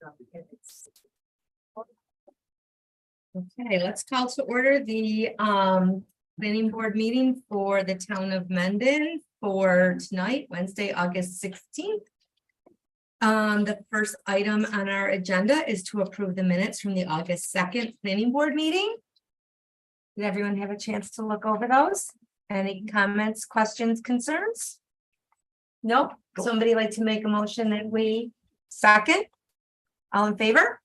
Okay, let's call to order the planning board meeting for the town of Mendon for tonight, Wednesday, August 16th. The first item on our agenda is to approve the minutes from the August 2nd planning board meeting. Did everyone have a chance to look over those? Any comments, questions, concerns? Nope. Somebody like to make a motion that we second? All in favor?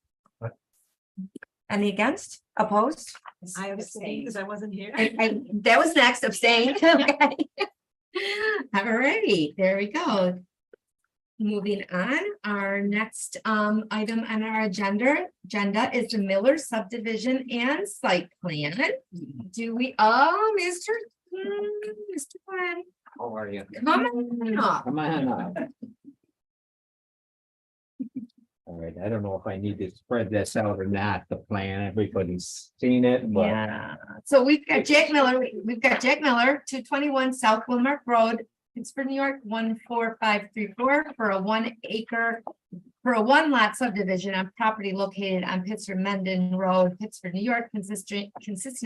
Any against, opposed? I abstained because I wasn't here. That was next, abstain. Okay. All righty, there we go. Moving on, our next item on our agenda is the Miller subdivision and site plan. Do we, Mr. Glenn, How are you? come on up. Come on up. All right, I don't know if I need to spread this out or not, the plan, everybody's seen it, but Yeah, so we've got Jack Miller, 221 South Wilmark Road, Pittsburgh, New York, 14534 for a 1 acre. For a 1 lot subdivision on property located on Pittsburgh Mendon Road, Pittsburgh, New York, consisting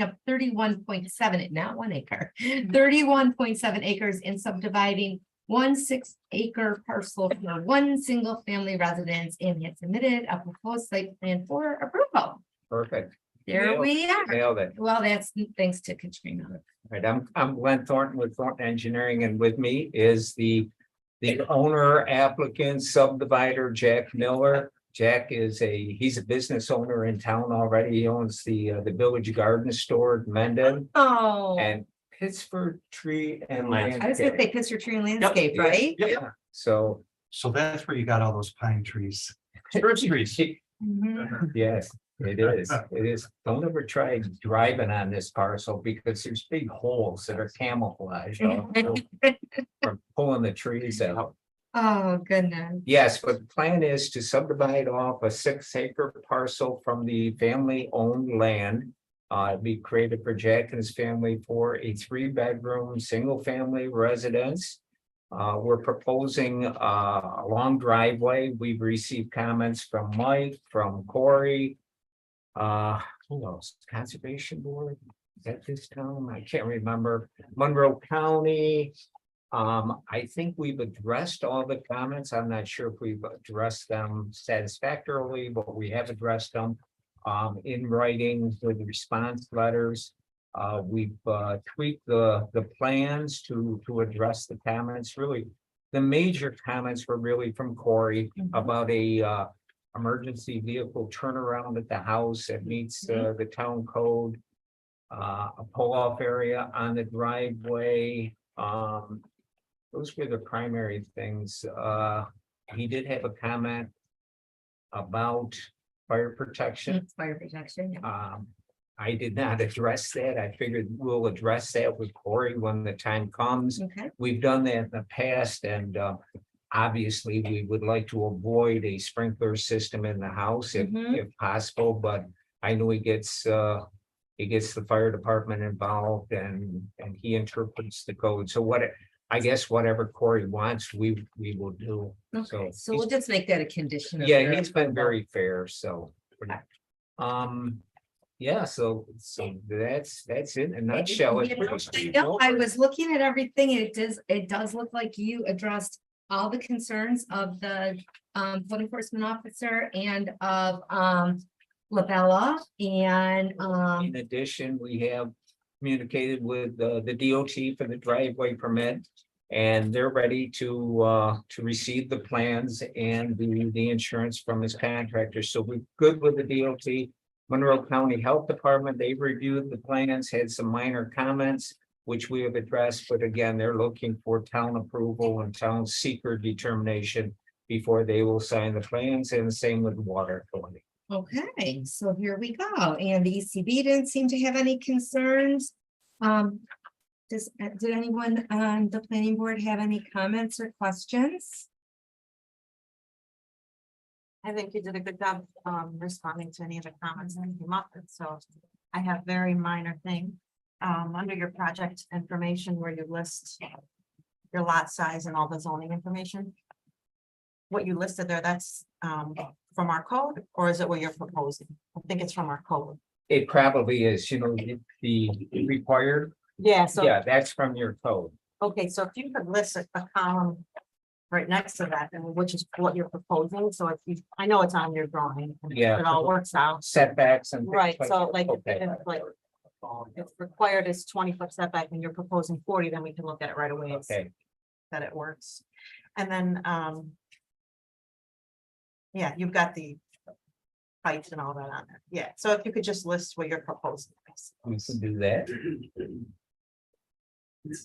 of 31.7, not 1 acre. 31.7 acres in subdividing 1 6-acre parcel for 1 single family residence, and had submitted a proposed site plan for approval. perfect. There we are. Nailed it. Well, that's thanks to Katrina. Right, I'm Glenn Thornton with Thornton Engineering, and with me is the owner, applicant, subdivider, Jack Miller. Jack he's a business owner in town already. He owns the Village Garden Store in Mendon Oh, and Pittsburgh Tree and I was gonna Landscape. say Pittsburgh Tree and Landscape, right? Yeah, so, So that's where you got all those pine trees. Spruce trees. Mhm. yes, it is. It is. Don't ever try driving on this parcel because there's big holes that are camouflaged from pulling the trees out. Oh, goodness. Yes, but the plan is to subdivide off a 6-acre parcel from the family-owned land. Be created for Jack and his family for a 3-bedroom, single-family residence. We're proposing a long driveway. We've received comments from Mike, from Corey. Who else? Conservation Board? Is that this town? I can't remember. Monroe County. I think we've addressed all the comments. I'm not sure if we've addressed them satisfactorily, but we have addressed them in writing with response letters. We've tweaked the plans to address the comments. Really, the major comments were really from Corey about a emergency vehicle turnaround at the house that meets the town code. A pull-off area on the driveway. Those were the primary things. He did have a comment about fire protection. It's fire protection. Yeah. I did not address that. I figured we'll address that with Corey when the time comes. Okay. We've done that in the past, and obviously we would like to avoid a sprinkler system in the house if possible, but I know he gets the fire department involved and he interprets the code. So I guess whatever Corey wants, we will do. Okay, so he's- we'll just make that a condition. Of yeah, your he's been approval. very fair, so. Yeah, so that's it in a nutshell. It's pretty No, straightforward. I was looking at everything. It does look like you addressed all the concerns of the code enforcement officer and of Labella and In addition, we have communicated with the DOT for the driveway permit. And they're ready to receive the plans and the insurance from his contractor. So we're good with the DOT. Monroe County Health Department, they've reviewed the plans, had some minor comments, which we have addressed, but again, they're looking for town approval and town seeker determination before they will sign the plans, and the same with the water authority. okay, so here we go. And the ECB didn't seem to have any concerns. Did anyone on the planning board have any comments or questions? I think you did a good job responding to any of the comments that came up. And so I have very minor thing under your project information where you list your lot size and all the zoning information. What you listed there, that's from our code, or is it what you're proposing? I think it's from our code. It probably is, the required, Yeah, so, yeah, that's from your code. okay, so if you could list a column right next to that, and which is what you're proposing, so if you, I know it's on your drawing. and Yeah. It all works out, Setbacks and. things right, like so that. like, Okay. if like, if required is 20-foot setback and you're proposing 40, then we can look at it right away. and see Okay, That it works, and then, yeah, you've got the heights and all that on there, yeah, so if you could just list what you're proposing. we can do that.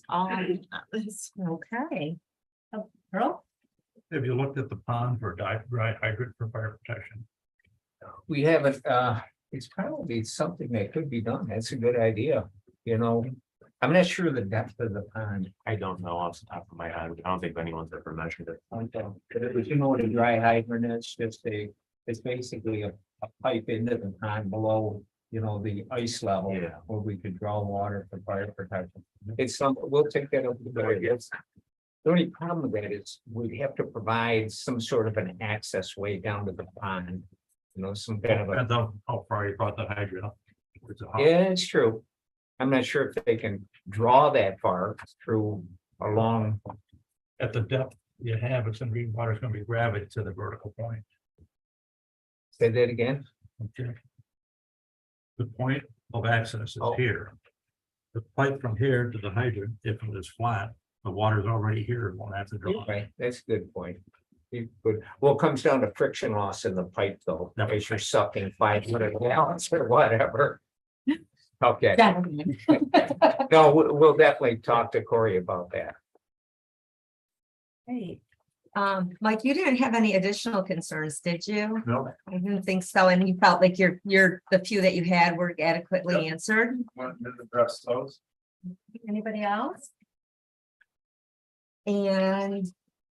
All on this. Okay. Oh, Earl? Have you looked at the pond for dry hydrant for fire protection? We haven't, it's probably something that could be done. That's a good idea, I'm not sure the depth of the pond. I don't know off the top of my head. I don't think anyone's ever measured it. But it was, what a dry hydrant is, it's basically a pipe into the pond below, the ice level. Yeah. Where we could draw water for fire protection. It's we'll take that up to the ideas. The only problem with that is we'd have to provide some sort of an access way down to the pond. Some kind of a, Depends on how far you brought the hydrant up. It's a hot- yeah, it's true. I'm not sure if they can draw that far through a long, At the depth you have, it's gonna be, water's gonna be gravity to the vertical point. say that again. Okay. The point of access is Oh. here. The pipe from here to the hydrant, if it is flat, the water's already here, it won't have to draw. Right, that's a good point. Good. Well, it comes down to friction loss in the pipe though, Yep. as you're sucking 500 gallons or whatever. Okay, Gentlemen. no, we'll definitely talk to Corey about that. Great. Mike, you didn't have any additional concerns, did you? No. I didn't think so, and you felt like the few that you had were adequately answered. Want to address those? Anybody else? And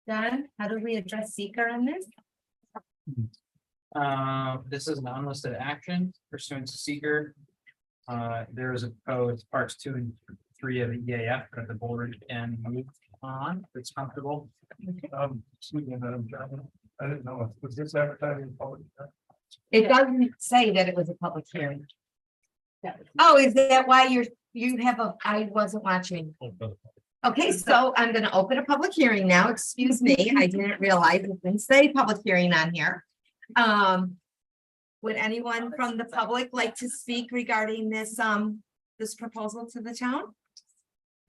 John, how do we address seeker on this? This is an unlisted action pursuant to seeker. There is a code, parts 2 and 3 of the EAF that the board can move on, if it's comfortable. Excuse me, Madam Chairman, I didn't know, was this advertising public? It doesn't say that it was a public hearing. Oh, is that why you have I wasn't watching. Okay, so I'm gonna open a public hearing now. Excuse me, I didn't realize it didn't say public hearing on here. Would anyone from the public like to speak regarding this proposal to the town?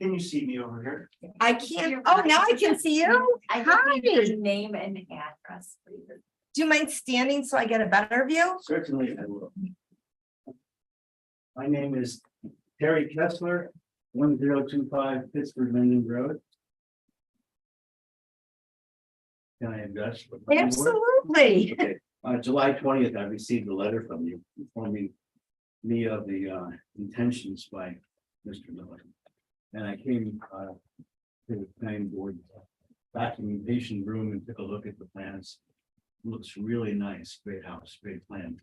Can you see me over here? I can't, oh, now I can see you. I Hi. just need your name and address, please. Do you mind standing so I get a better view? Certainly I will. My name is Terry Kessler, 1025 Pittsburgh Mendon Road. Can I address? the planning board? Absolutely. Okay. July 20th, I received a letter from you informing me of the intentions by Mr. Miller. And I came to the planning board documentation room and took a look at the plans. Looks really nice, great house, great plan.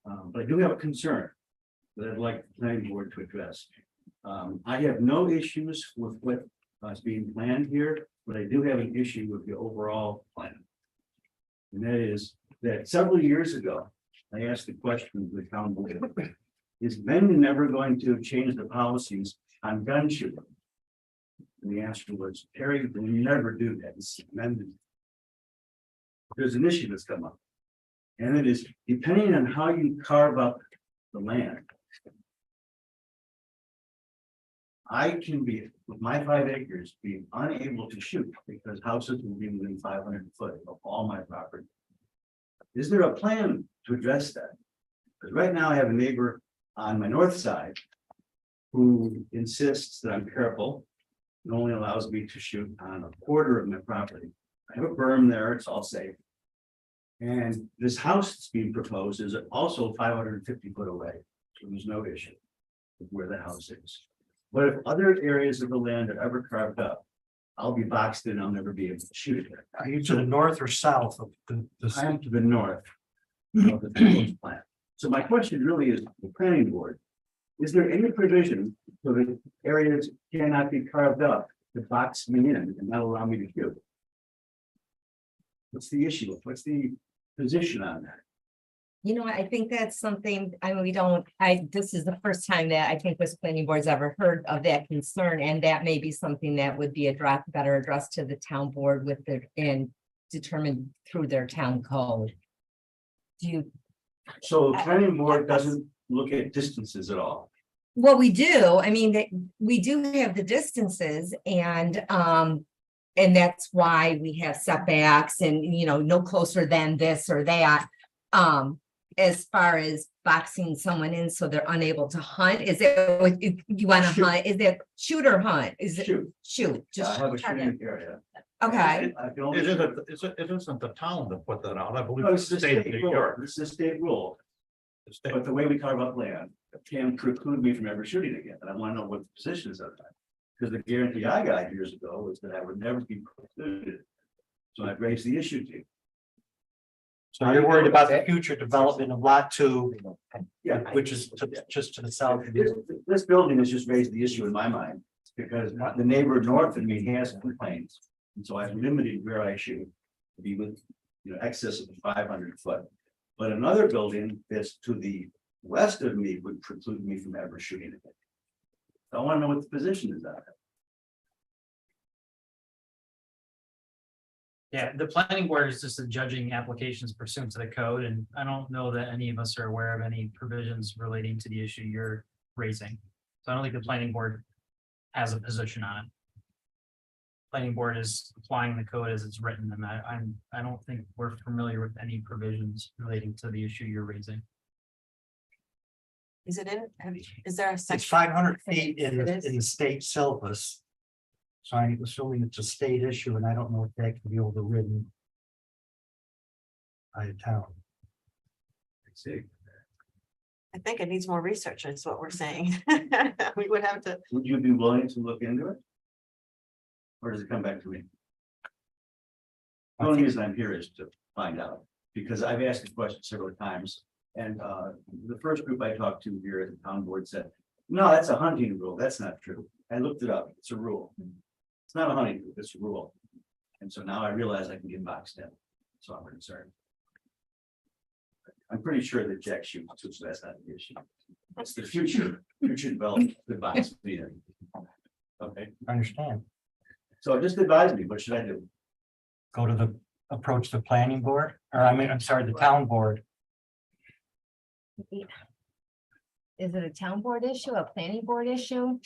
But I do have a concern that I'd like the planning board to address. I have no issues with what is being planned here, but I do have an issue with the overall plan. And that is that several years ago, I asked the question to the town board. Is Mendon never going to change the policies on gun shooting? And the answer was, Terry, will never do that. It's Mendon. There's an issue that's come up. And it is depending on how you carve up the land. I can be, with my 5 acres, be unable to shoot because houses will be within 500 foot of all my property. Is there a plan to address that? Because right now I have a neighbor on my north side who insists that I'm careful and only allows me to shoot on a quarter of my property. I have a berm there, it's all safe. And this house that's being proposed is also 550 foot away, so there's no issue with where the house is. But if other areas of the land are ever carved up, I'll be boxed in, I'll never be able to shoot it. Are you to the north or south of the? I am to the north of the proposed plan. So my question really is, the planning board, is there any provision so that areas cannot be carved up to box me in and not allow me to shoot? What's the issue? What's the position on that? You know, I think that's something, I mean, this is the first time that I think this planning board's ever heard of that concern, and that may be something that would be better addressed to the town board with and determined through their town code. Do you, So the planning board doesn't look at distances at all. well, we do, I mean, we do have the distances and that's why we have setbacks and, you know, no closer than this or that. As far as boxing someone in so they're unable to hunt, is it, what you wanna Shoot. hunt, is it shoot or hunt? Is it Shoot, shoot? I Just have a target. shooting area. Okay, I can only- It isn't the town that put that out, I believe. No, it's it's the the state of state New rule, York. this is state rule, The state- but the way we carve up land can preclude me from ever shooting again, and I wanna know what the position is of that. Because the guarantee I got years ago was that I would never be precluded. So I raised the issue to you. So you're worried about the future development of lot 2, Yeah. which is just to the south of you. This building has just raised the issue in my mind, because the neighbor north of me has complaints. And so I've limited where I shoot to be with, excess of the 500 foot. But another building that's to the west of me would preclude me from ever shooting it. I want to know what the position is on it. Yeah, the planning board is just judging applications pursuant to the code, and I don't know that any of us are aware of any provisions relating to the issue you're raising. So I don't think the planning board has a position on it. Planning board is applying the code as it's written, and I don't think we're familiar with any provisions relating to the issue you're raising. Is it in, is there a It's section? 500 feet in It is? the state syllabus. So I'm assuming it's a state issue, and I don't know if that can be overridden by a town. See, I think it needs more research, is what we're saying. We would have to, would you be willing to look into it? Or does it come back to me? The only reason I'm here is to find out, because I've asked the question several times. And the first group I talked to here at the town board said, no, that's a hunting rule. That's not true. I looked it up. It's a rule. It's not a hunting rule, it's a rule. And so now I realize I can get boxed in. So I'm concerned. I'm pretty sure that Jack shoots too, so that's not the issue. It's the future development that box me in. Okay, I understand. so just advise me, what should I do? Go to approach the planning board, or I'm sorry, the town board. is it a town board issue, a planning board issue?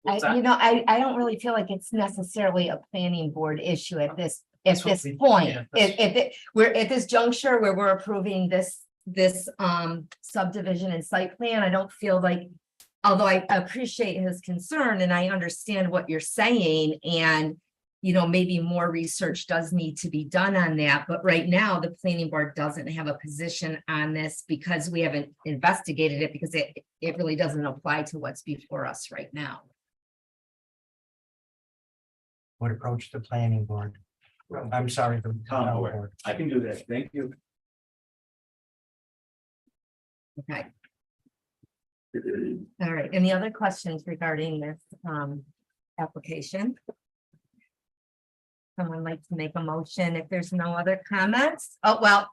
What's that? I don't really feel like it's necessarily a planning board issue at this That's what we- point. yeah, that's- We're at this juncture where we're approving this subdivision and site plan. I don't feel like, although I appreciate his concern and I understand what you're saying, and maybe more research does need to be done on that, but right now the planning board doesn't have a position on this because we haven't investigated it, because it really doesn't apply to what's before us right now. Would approach the planning board. I'm sorry, the Town town board. board. I can do that, thank you. Okay. All right, any other questions regarding this application? Someone like to make a motion if there's no other comments? Oh, well,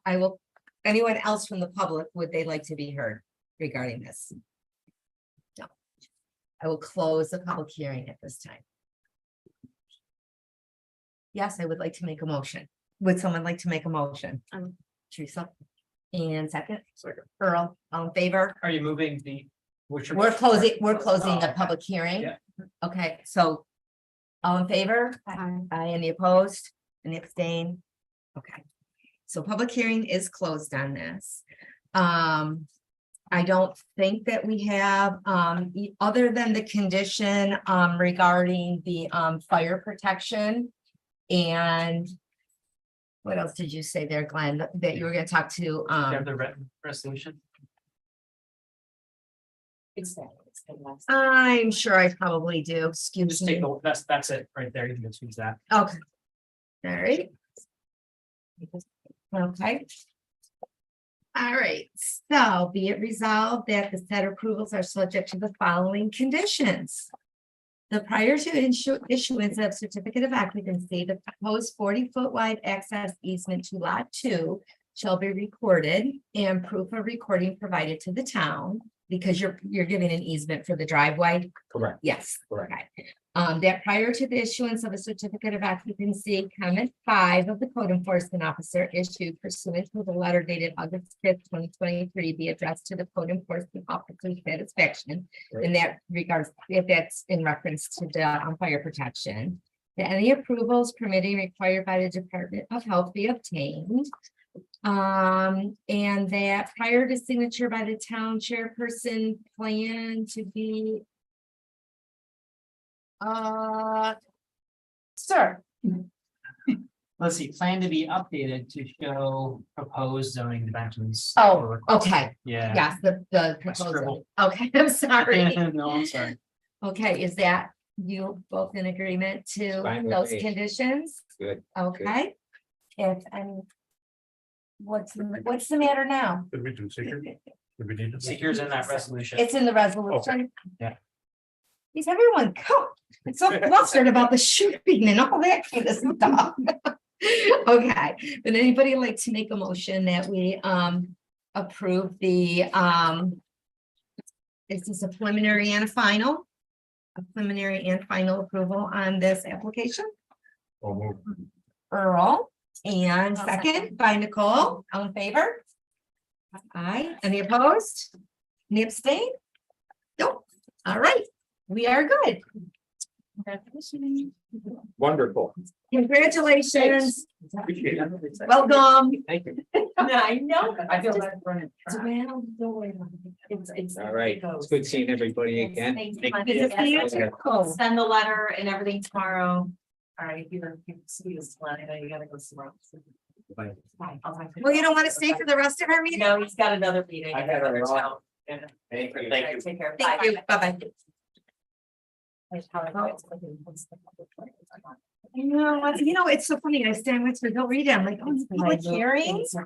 anyone else from the public, would they like to be heard regarding this? No. I will close the public hearing at this time. Yes, I would like to make a motion. Would someone like to make a motion? Teresa? And second? Second. Earl, all in favor? Are you moving the? We're closing Oh, the okay. public hearing. Yeah. Okay, so all in favor? Aye. Any opposed? Any abstain? Okay, so public hearing is closed on this. I don't think that we have, other than the condition, regarding the, fire protection. And what else did you say there, Glenn, that you were gonna talk to, You have the written resolution? I'm sure I probably do, excuse Just me. take the, that's it right there. You can just use that. Okay. All right. Okay. All right, so be it resolved that the said approvals are subject to the following conditions. The prior to issuance of certificate of occupancy, the proposed 40-foot wide access easement to lot 2 shall be recorded and proof of recording provided to the town, because you're giving an easement for the driveway. Correct. Yes. Correct. Okay. That prior to the issuance of a certificate of occupancy, comment 5 of the code enforcement officer issued pursuant to the letter dated August 5th, 2023, be addressed to the code enforcement officer's satisfaction. In that regards, if that's in reference to the fire protection. That any approvals permitting required by the Department of Health be obtained. And that prior to signature by the town chairperson, plan to be. Sir, Let's see, plan to be updated to show proposed zoning dimensions. oh, okay, Yeah. yes, the proposal, Scribble. okay, I'm sorry. No, I'm sorry. Okay, is that you both in agreement to Fine with those me. conditions? Good. Okay. If, and what's the matter now? Did we do seeker? Did we need to? Seeker's in that resolution. It's in the resolution. Yeah. Is everyone it's so flustered about the shooting and all that kind of stuff. Okay, would anybody like to make a motion that we approve the is this a preliminary and a final? A preliminary and final approval on this application? Earl, and second by Nicole, all in favor? Aye, any opposed? Any abstain? Nope, all right, we are good. Wonderful. Congratulations, Appreciate it. welcome. Thank you. I know. I feel bad running. All right, it's good seeing everybody again. Good to see you too. Send the letter and everything tomorrow. All right, you can see this one, I know you gotta go somewhere. Bye. Fine, I'll talk to you. Well, you don't want to stay for the rest of our meeting? No, he's got another meeting. I got it wrong. Yeah. Thank you. All right, take care. Thank Bye. you, bye-bye. You know, it's so funny, I stand with you, don't read it, I'm like, oh, public hearings? So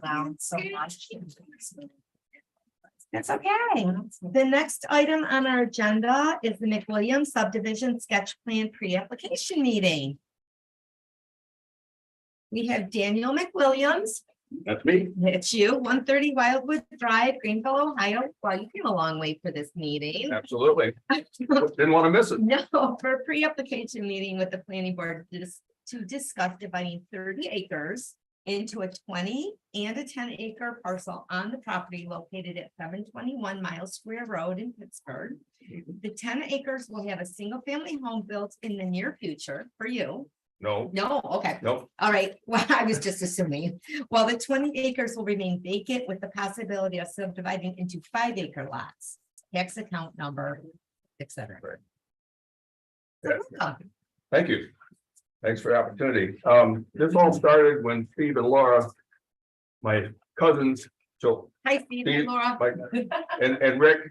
much. That's okay. The next item on our agenda is the McWilliams subdivision sketch plan pre-application meeting. We have Daniel McWilliams. That's me. It's you, 130 Wildwood Drive, Greenville, Ohio. Well, you came a long way for this meeting. Absolutely. Didn't want to miss it. No, for a pre-application meeting with the planning board to discuss dividing 30 acres into a 20 and a 10-acre parcel on the property located at 721 Miles Square Road in Pittsburgh. The 10 acres will have a single-family home built in the near future for you. No, No, okay. no. All right, well, I was just assuming, while the 20 acres will remain vacant with the possibility of subdividing into 5-acre lots, tax account number, et cetera. So, welcome. Thank you. Thanks for the opportunity. This all started when Steve and Laura, my cousins, so Hi, Steve and Steve, Laura. Mike, and Rick,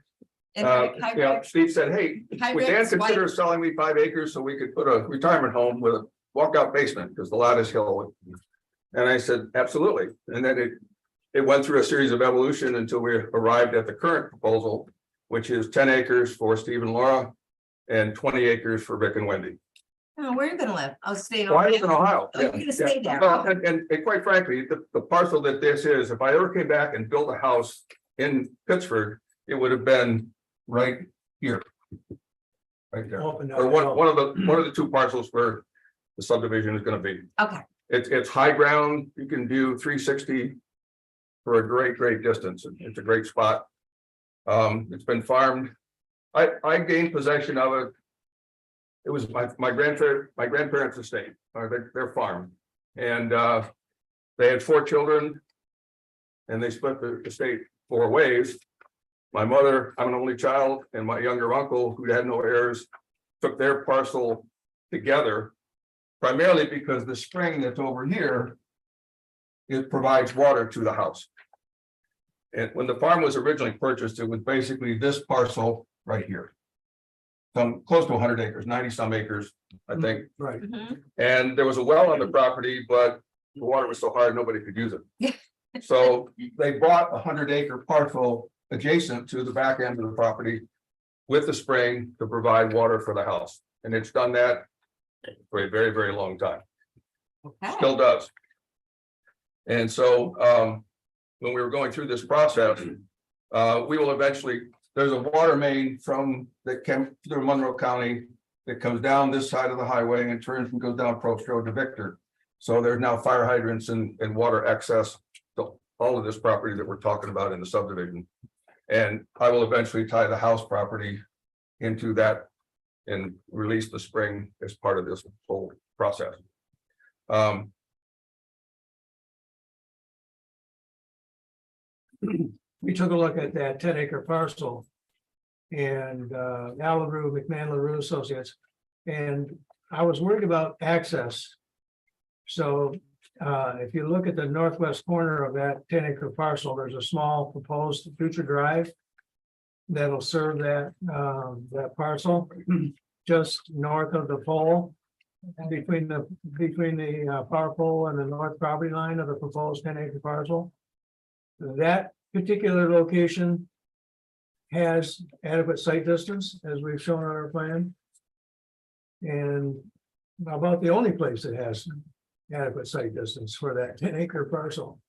And Rick, hi, you know, Rick. Steve said, hey, Hi, would Dan Rick's consider wife. selling me 5 acres so we could put a retirement home with a walkout basement because the lot is hill. And I said, absolutely. And then it went through a series of evolution until we arrived at the current proposal, which is 10 acres for Steve and Laura and 20 acres for Rick and Wendy. Oh, where are you gonna live? I'll stay in So I live in Ohio. Ohio. Oh, you're gonna stay there. Well, and quite frankly, the parcel that this is, if I ever came back and built a house in Pittsburgh, it would have been right here. Right there, or one of the 2 parcels where the subdivision is gonna be. Okay, It's high ground, you can view 360 for a great distance. It's a great spot. It's been farmed. I gained possession of it. It was my grandparents' estate, or their farm. And they had 4 children. And they split the estate 4 ways. My mother, I'm an only child, and my younger uncle, who had no heirs, took their parcel together. Primarily because the spring that's over here, it provides water to the house. And when the farm was originally purchased, it was basically this parcel right here. Some close to 100 acres, 90 some acres, I think. Right. And there was a well on the property, but the water was so hard, nobody could use it. So they bought a 100-acre parcel adjacent to the back end of the property with the spring to provide water for the house. And it's done that for a very, very long time. Okay. Still does. And so, when we were going through this process, we will eventually, there's a water main from, that came through Monroe County that comes down this side of the highway and turns and goes down Probst Road to Victor. So there's now fire hydrants and water access to all of this property that we're talking about in the subdivision. And I will eventually tie the house property into that and release the spring as part of this whole process. We took a look at that 10-acre parcel. And Al LaRue, McMahon LaRue Associates, and I was worried about access. So if you look at the northwest corner of that 10-acre parcel, there's a small proposed future drive that'll serve that that parcel just north of the pole, between the power pole and the north property line of the proposed 10-acre parcel. That particular location has adequate site distance, as we've shown on our plan. And about the only place that has adequate site distance for that 10-acre parcel.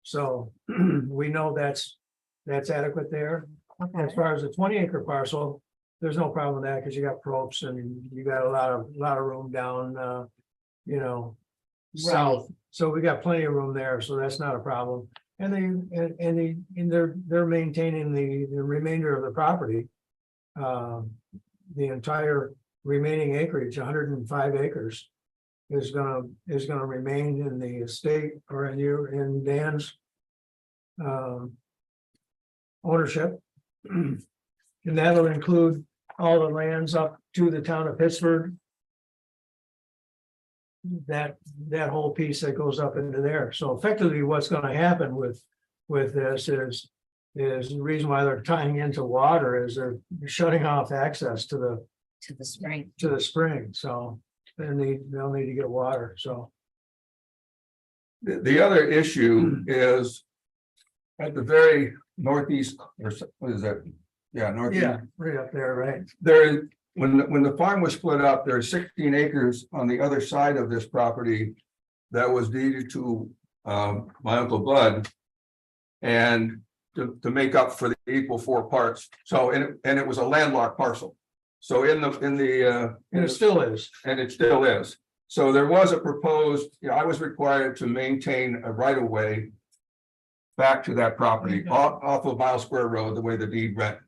So we know that's adequate there. As far as the 20-acre parcel, there's no problem with that because you got probes and you got a lot of room down, south. So we got plenty of room there, so that's not a problem. And they're maintaining the remainder of the property. The entire remaining acreage, 105 acres, is gonna remain in the estate or in Dan's ownership. And that'll include all the lands up to the town of Pittsburgh. That whole piece that goes up into there. So effectively, what's gonna happen with this is the reason why they're tying into water is they're shutting off access to the spring. the spring. So they'll need to get water, so. The other issue is at the very northeast, or what is that? Yeah, northeast. Yeah, right up there, right? There, when the farm was split up, there are 16 acres on the other side of this property that was deeded to my uncle Bud, and to make up for the equal 4 parts. So and it was a landlocked parcel. So And it still is. and it still is. So there was a proposed, I was required to maintain a right of way back to that property off of Mile Square Road, the way the deed read.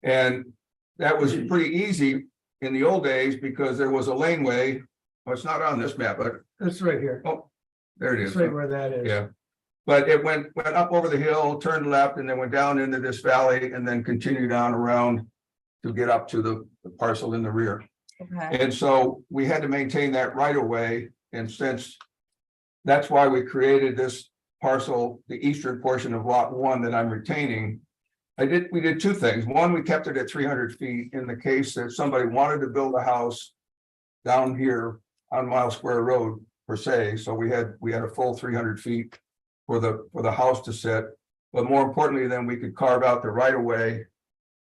And that was pretty easy in the old days because there was a laneway. Well, it's not on this map, but It's right here. oh, there it It's is. right where that is. Yeah. But it went up over the hill, turned left, and then went down into this valley and then continued on around to get up to the parcel in the rear. Okay. And so we had to maintain that right of way. And since that's why we created this parcel, the eastern portion of lot 1 that I'm retaining. We did 2 things. One, we kept it at 300 feet in the case that somebody wanted to build a house down here on Mile Square Road per se. So we had a full 300 feet for the house to sit. But more importantly, then we could carve out the right of way.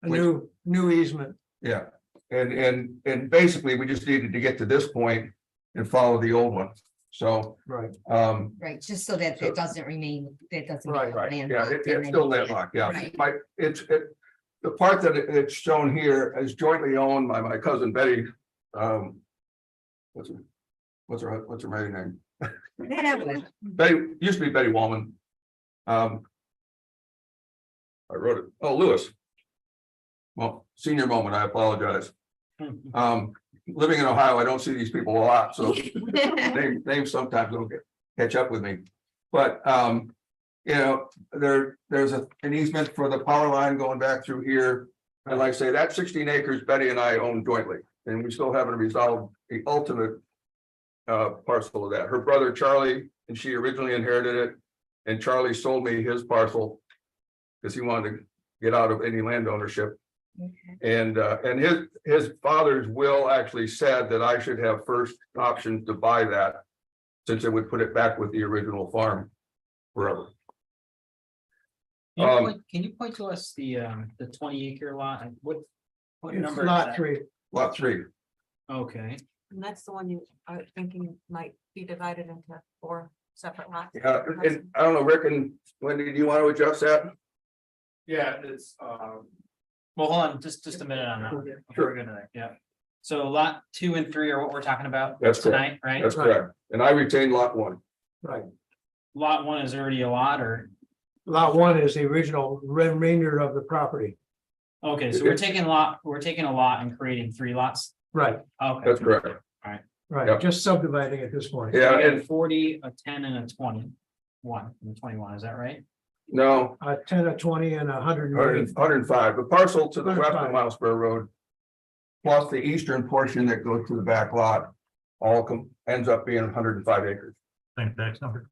A new easement. Yeah, and basically, we just needed to get to this point and follow the old one. So, Right. Right, just so that it doesn't remain, it doesn't. get right, yeah, landlocked in it's still any way. landlocked, yeah. Right. The part that it's shown here is jointly owned by my cousin Betty. What's her maiden name? Yeah, but- Betty, used to be Betty Wallman. I wrote it. Oh, Lewis. Well, senior moment, I apologize. Living in Ohio, I don't see these people a lot, so names sometimes don't catch up with me. But there's an easement for the power line going back through here. And like I say, that 16 acres Betty and I own jointly, and we still haven't resolved the ultimate parcel of that. Her brother Charlie and she originally inherited it, and Charlie sold me his parcel because he wanted to get out of any land ownership. And his father's will actually said that I should have first option to buy that, since it would put it back with the original farm forever. Can you point to us the 20-acre lot? What It's number? is lot that? 3. Lot 3. Okay, And that's the one you are thinking might be divided into 4 separate lots. Yeah, and I don't know, Rick and Wendy, do you want to adjust that? Yeah, it's, well, hold on, just a minute on that. Before Sure. we go to that, yeah. So lot 2 and 3 are what we're talking about That's correct. tonight, right? That's correct. And I retained lot 1. Right. Lot 1 is already a lot, or, Lot one is the original remainder of the property. okay, so we're taking a lot and creating 3 lots. Right, Okay. That's correct. right. Yep. Just subdividing at this point. Yeah, We got and 40, a 10 and a 21, and 21, is that right? no, 10, a 20 and 100. 105, the parcel to the west 105. of Miles Square Road. Plus the eastern portion that goes to the back lot, ends up being 105 acres. same tax number.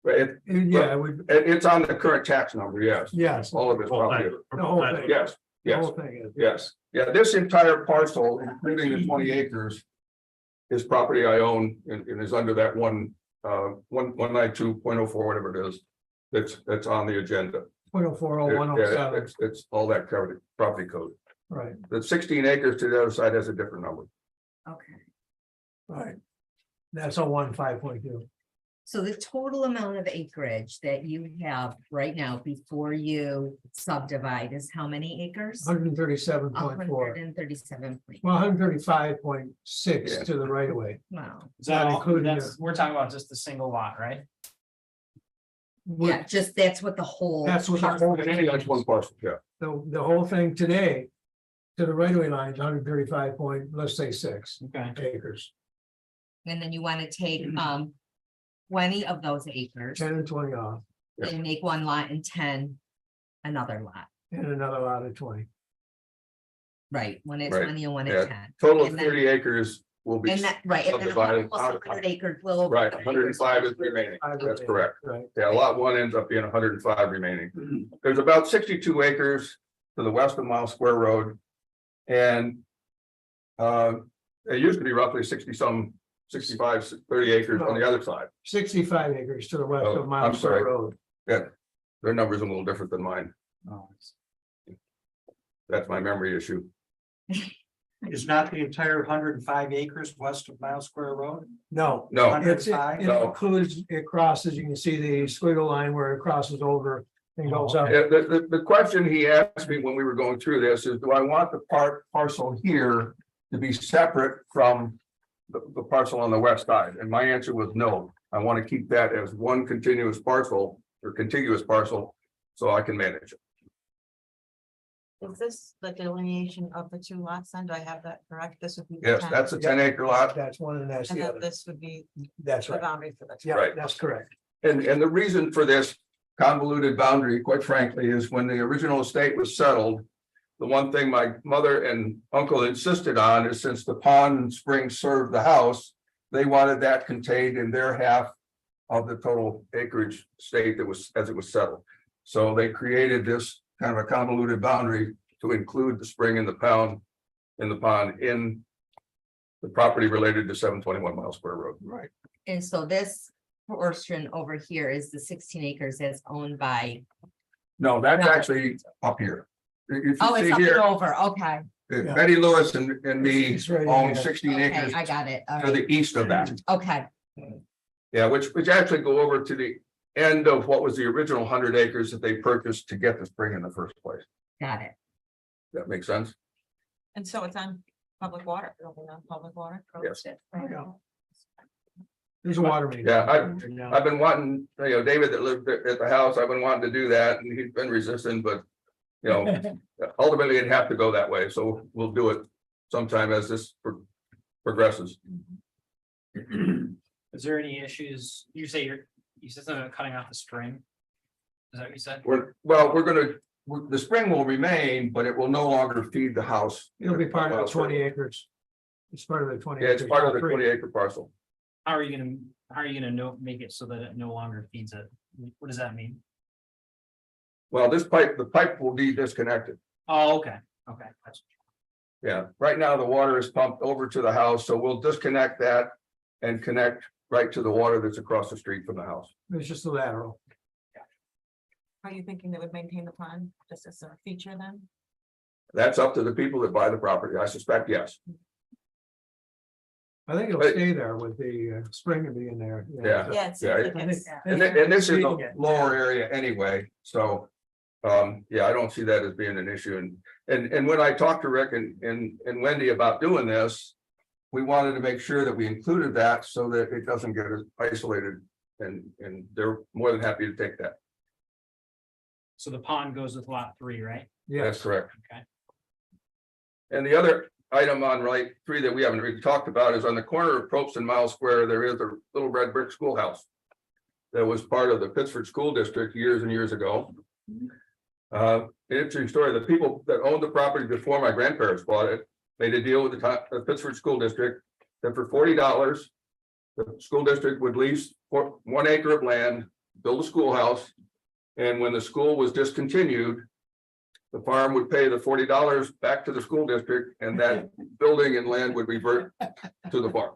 But Yeah, it would, it's on the current tax number, yes, yes, all of it's Well, probably, the whole thing. yes, The yes, whole thing is. yes, yeah, this entire parcel, including the 20 acres. Is property I own and is under that 192.04, whatever it is, that's on the agenda. 0.04, Yeah, 107, it's all that covered, property code. right, The 16 acres to the other side has a different number. Okay. right. That's a 15.2. So the total amount of acreage that you have right now before you subdivide is how many acres? 137.4. 137. Well, 135.6 Yeah. to the right of way. Wow. Is that Not all, including we're talking about just a single lot, right? Yeah, just that's what the whole. That's what the parcel whole is. That's one parcel, yeah. The whole thing today. To the right of way line is 135 point, let's say 6 Okay, acres, And then you want to take 20 of those acres 10 and 20 off, and make one lot and 10 another lot, and another lot of 20. right? One at Right, 20 and one yeah. at 10. Total of And then- 30 acres will be, And that, right, and then subdivided almost out of- 100 acres will. right, 105 is remaining, that's correct. Right, Yeah, lot 1 ends up being 105 remaining. There's about 62 acres to the west of Miles Square Road. And it used to be roughly 65, 30 acres on the other side. 65 acres to the west Oh, of Miles I'm sorry. Square Road. Their number's a little different than mine. oh, That's my memory issue. Is not the entire 105 acres west of Miles Square Road? No, No, it's, it 105? No. includes, it crosses, you can see the squiggle line where it crosses over and goes up. yeah, the question he asked me when we were going through this is, do I want the parcel here to be separate from the parcel on the west side? And my answer was no. I want to keep that as one continuous parcel or contiguous parcel so I can manage it. Is this the delineation of the 2 lots then? Do I have that correct? This would be. the Yes, 10, that's a 10-acre lot. That's one and that's And the then other. this would be That's the right. boundary for the. Yeah, Right. that's correct. And the reason for this convoluted boundary, quite frankly, is when the original estate was settled. The one thing my mother and uncle insisted on is since the pond and spring served the house, they wanted that contained in their half of the total acreage state that was, as it was settled. So they created this kind of a convoluted boundary to include the spring and the pond in the pond in the property related to 721 Miles Square Road. Right. And so this portion over here is the 16 acres that's owned by, No, that's No. actually up here. If you oh, it's see up and here, over, okay. Yeah. Betty Lewis and me It's right in own here. 16 Okay, acres I got it. All to right. the east of that. Okay, Yeah, which actually go over to the end of what was the original 100 acres that they purchased to get the spring in the first place. got it. That makes sense? And so it's on public water, it'll be on public water. Yes. Yeah. There's a water main. Yeah, Now. I've been wanting, David that lived at the house, I've been wanting to do that and he's been resistant, but ultimately it'd have to go that way. So we'll do it sometime as this progresses. is there any issues? You said something about cutting off the spring? Is that what you said? The spring will remain, but it will no longer feed the house. It'll be part of the 20 acres. It's part of the 20. Yeah, it's acres. part of the Three. 20-acre parcel. How are you gonna make it so that it no longer feeds it? What does that mean? Well, the pipe will be disconnected. Oh, okay, that's- Yeah, right now the water is pumped over to the house, so we'll disconnect that and connect right to the water that's across the street from the house. It's just a lateral. Are you thinking they would maintain the pond just as a feature then? That's up to the people that buy the property. I suspect, yes. I think it'll But- stay there with the spring being there. Yeah. Yeah, it seems Yeah, like I it's, think- And this is a Seeing it. lower area anyway, so. Yeah, I don't see that as being an issue, and when I talked to Rick and Wendy about doing this. We wanted to make sure that we included that so that it doesn't get isolated, and they're more than happy to take that. So the pond goes with lot 3, right? That's Yes, correct. Okay. And the other item on right 3 that we haven't really talked about is on the corner of Probst and Miles Square, there is a little red brick schoolhouse. That was part of the Pittsford School District years and years ago. Interesting story, the people that owned the property before my grandparents bought it, made a deal with the Pittsford School District. That for $40, the school district would lease for 1 acre of land, build a schoolhouse. And when the school was discontinued, the farm would pay the $40 back to the school district, and that building and land would revert to the farm.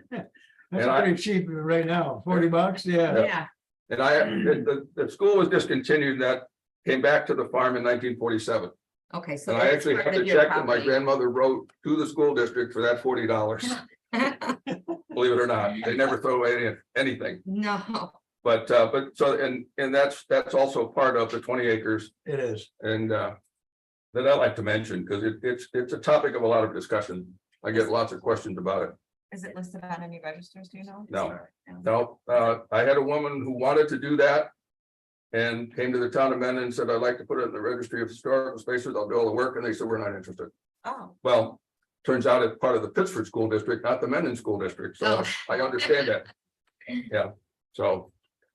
that's And I- pretty cheap right now, $40, yeah. Yeah, And the school was discontinued, that came back to the farm in 1947. okay, so. And I that's actually part have of the your check that my property. grandmother wrote to the school district for that $40. Believe it or not, they never throw away anything, No, but so, and that's also part of the 20 acres. It is. And that I like to mention, because it's a topic of a lot of discussion. I get lots of questions about it. is it listed on any registers, do you know? No. No, I had a woman who wanted to do that. And came to the town of Mendon and said, I'd like to put it in the registry of historical spaces, I'll do all the work, and they said, we're not interested. Oh, Well, turns out it's part of the Pittsford School District, not the Mendon School District, so Oh. I understand that. Yeah, so,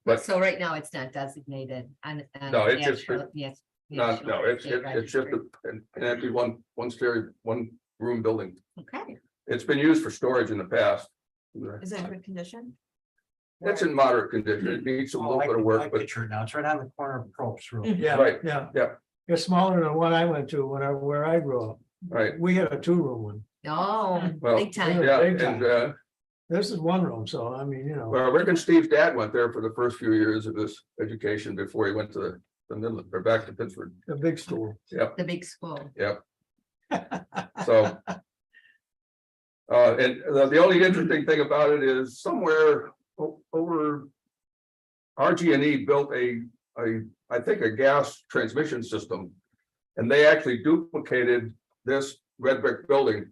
But- so right now it's not designated on. No, it's just- Yes. no, it's just an empty one room building. Okay, It's been used for storage in the past. is it in good condition? It's in moderate condition, it needs a Oh, little I bit of can- I work, but picture it now. It's right on the corner of Probst Road. Yeah, Right, yeah. yeah. It's smaller than one I went to where I grew up. right, We had a 2-room one. oh, Well, big time. yeah, Big time. and This is 1 room, so I mean, you know, well, Rick and Steve's dad went there for the first few years of his education before he went to the middle, or back to Pittsburgh. a big school. The big school. So. And the only interesting thing about it is somewhere over. RG&E built I think a gas transmission system. And they actually duplicated this red brick building.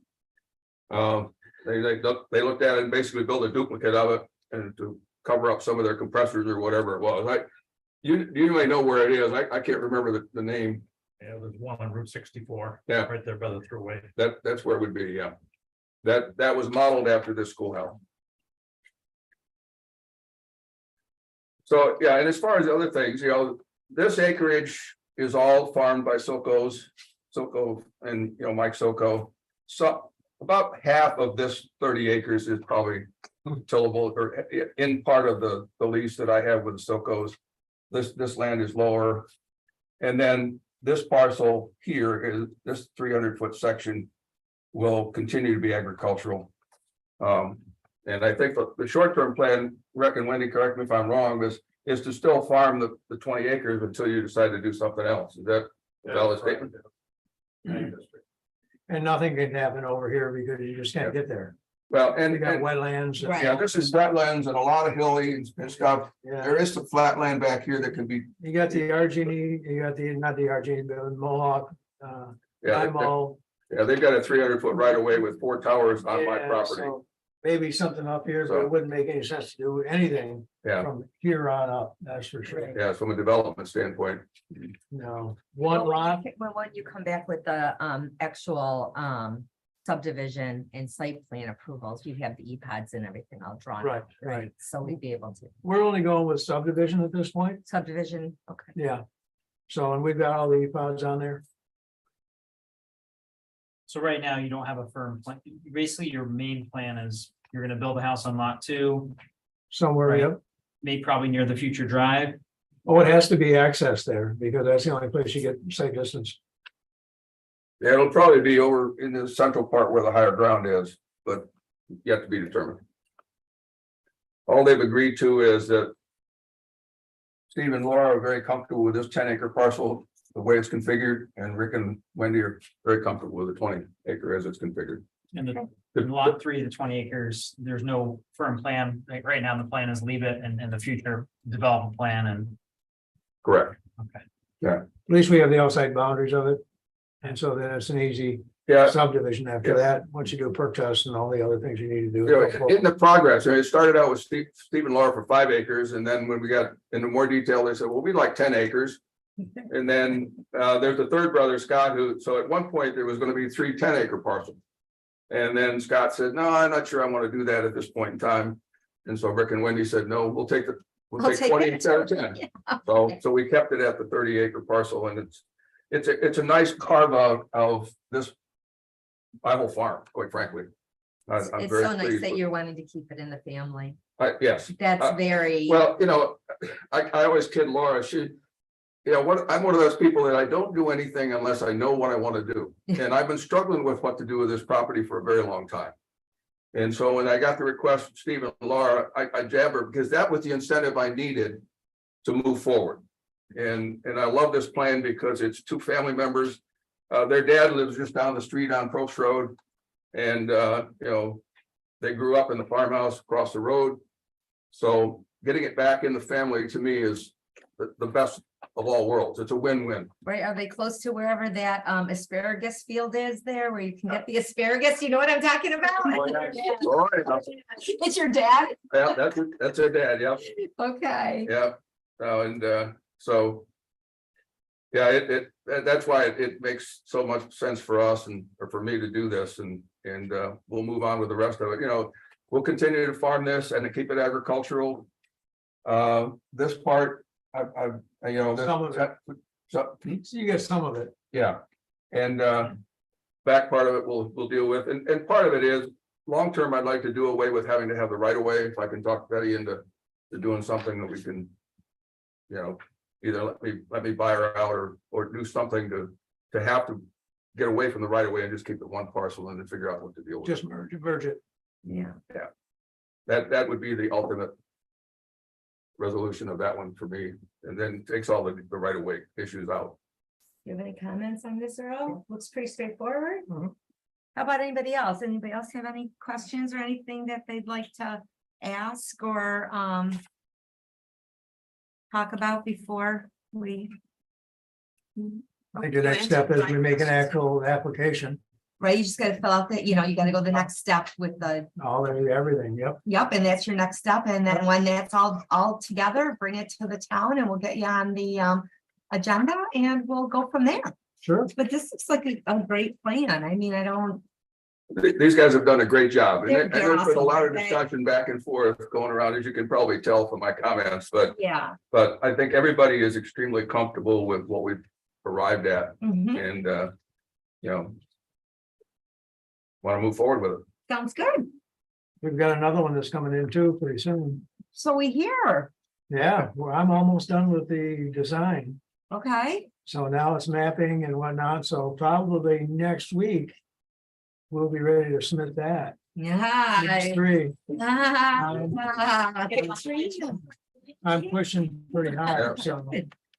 They looked at it and basically built a duplicate of it and to cover up some of their compressors or whatever it was. You may know where it is. I can't remember the name. Yeah, there's one on Route 64. Yeah. Right there by the thruway. That's where it would be, yeah. That was modeled after this schoolhouse. So, yeah, and as far as other things, this acreage is all farmed by Soko and, Mike Soko. So about half of this 30 acres is probably tillable or in part of the lease that I have with the Sokos. This land is lower. And then this parcel here is this 300-foot section will continue to be agricultural. And I think the short-term plan, Rick and Wendy, correct me if I'm wrong, is to still farm the 20 acres until you decide to do something else. Is that a valid statement? And nothing can happen over here because you just can't get there. Well, You and got wetlands. Right. yeah, this is wetlands and a lot of hilly and stuff. Yeah, There is some flat land back here that can be, you got the RG&E, you got not the RG&E, but Mohawk, yeah, IMO. they've got a 300-foot right of way with 4 towers on my Yeah, property. so Maybe something up here, but So- it wouldn't make any sense to do anything Yeah, from here on up, that's for sure. yeah, from a development standpoint. No, one lot, Well, when you come back with the actual subdivision and site plan approvals, you have the E-Pods and everything all drawn. right, out, right. So we'd be able to We're only going with subdivision at this point, subdivision, okay. yeah. So, and we've got all the pods on there, So right now you don't have a firm plan. Basically, your main plan is you're gonna build a house on lot 2, somewhere, Right. yep. maybe probably near the future drive. Oh, it has to be access there, because that's the only place you get sight distance. Yeah, it'll probably be over in the central part where the higher ground is, but yet to be determined. All they've agreed to is that Steve and Laura are very comfortable with this 10-acre parcel, the way it's configured, and Rick and Wendy are very comfortable with the 20-acre as it's configured. And In lot 3, the 20 acres, there's no firm plan. Like, right now, the plan is leave it and the future development plan and, Correct. okay. At least we have the outside boundaries of it. And so then it's an easy Yeah, subdivision after Yeah. that, once you do a perk test and all the other things you need to do. you know, in the progress, and it started out with Steve and Laura for 5 acres, and then when we got into more detail, they said, well, we'd like 10 acres. And then there's a third brother, Scott, who, so at one point, there was gonna be 3 10-acre parcels. And then Scott said, no, I'm not sure I want to do that at this point in time. And so Rick and Wendy said, no, we'll take 20 instead of 10. So we kept it at the 30-acre parcel, and it's a nice carve out of this Bible farm, quite frankly. I'm It's very so nice pleased that with- you're wanting to keep it in the family. Yes, That's very. well, you know, I always kid Laura, I'm one of those people that I don't do anything unless I know what I want to do. And I've been struggling with what to do with this property for a very long time. And so when I got the request from Steve and Laura, I jabbed her because that was the incentive I needed to move forward. And I love this plan because it's 2 family members. Their dad lives just down the street on Probst Road. And, you know, they grew up in the farmhouse across the road. So getting it back in the family to me is the best of all worlds. It's a win-win. Right, are they close to wherever that asparagus field is there, where you can get the asparagus? You know what I'm talking about? Oh, yeah. It's your dad? Yeah, that's their dad, yeah, Okay. yeah. So. Yeah, that's why it makes so much sense for us or for me to do this, and we'll move on with the rest of it. You know, we'll continue to farm this and to keep it agricultural. This part, you know, Some of it. so, So you get some of it. yeah, and back part of it we'll deal with, and part of it is long-term, I'd like to do away with having to have the right of way. If I can talk Betty into doing something that we can, you know, either let me buy her out or do something to have to get away from the right of way and just keep it one parcel and then figure out what to deal with. Just merge it. Yeah. That would be the ultimate resolution of that one for me, and then takes all the right of way issues out. You have any comments on this, Earl? Looks pretty straightforward. Mhm. How about anybody else? Anybody else have any questions or anything that they'd like to ask or talk about before we? I think the next step is we make an actual application, Right, you just gotta fill out that, you gotta go the next step with the, everything, yep. yep, and that's your next step. And then when that's all together, bring it to the town and we'll get you on the agenda and we'll go from there. Sure. But this looks like a great plan. I mean, I don't, These guys have done a great job, and They're there's been a awesome. lot of discussion back and forth going around, as you can probably tell from my comments, but yeah. I think everybody is extremely comfortable with what we've arrived at, Mhm. and you know, want to move forward with it. Sounds good. We've got another one that's coming in too pretty soon. So we hear, Yeah, well, I'm almost done with the design. okay, So now it's mapping and whatnot. So probably next week. We'll be ready to submit that. yeah. Next 3. Ah, I'm pushing pretty hard, so.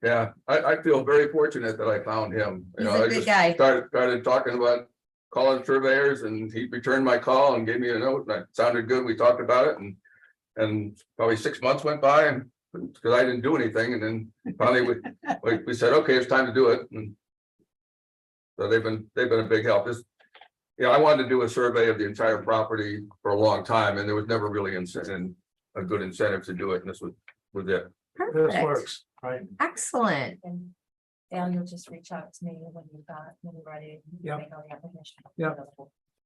Yeah, I feel very fortunate that I found him. You He's know, a I good just guy. started talking about calling surveyors, and he returned my call and gave me a note, and it sounded good. We talked about it, and probably 6 months went by, and because I didn't do anything, and then finally we said, okay, it's time to do it. And so they've been a big help. I wanted to do a survey of the entire property for a long time, and there was never really a good incentive to do it, and this was it. This Perfect, works, right? excellent. And you'll just reach out to me when you're ready. Yep. Make all the application. Yep.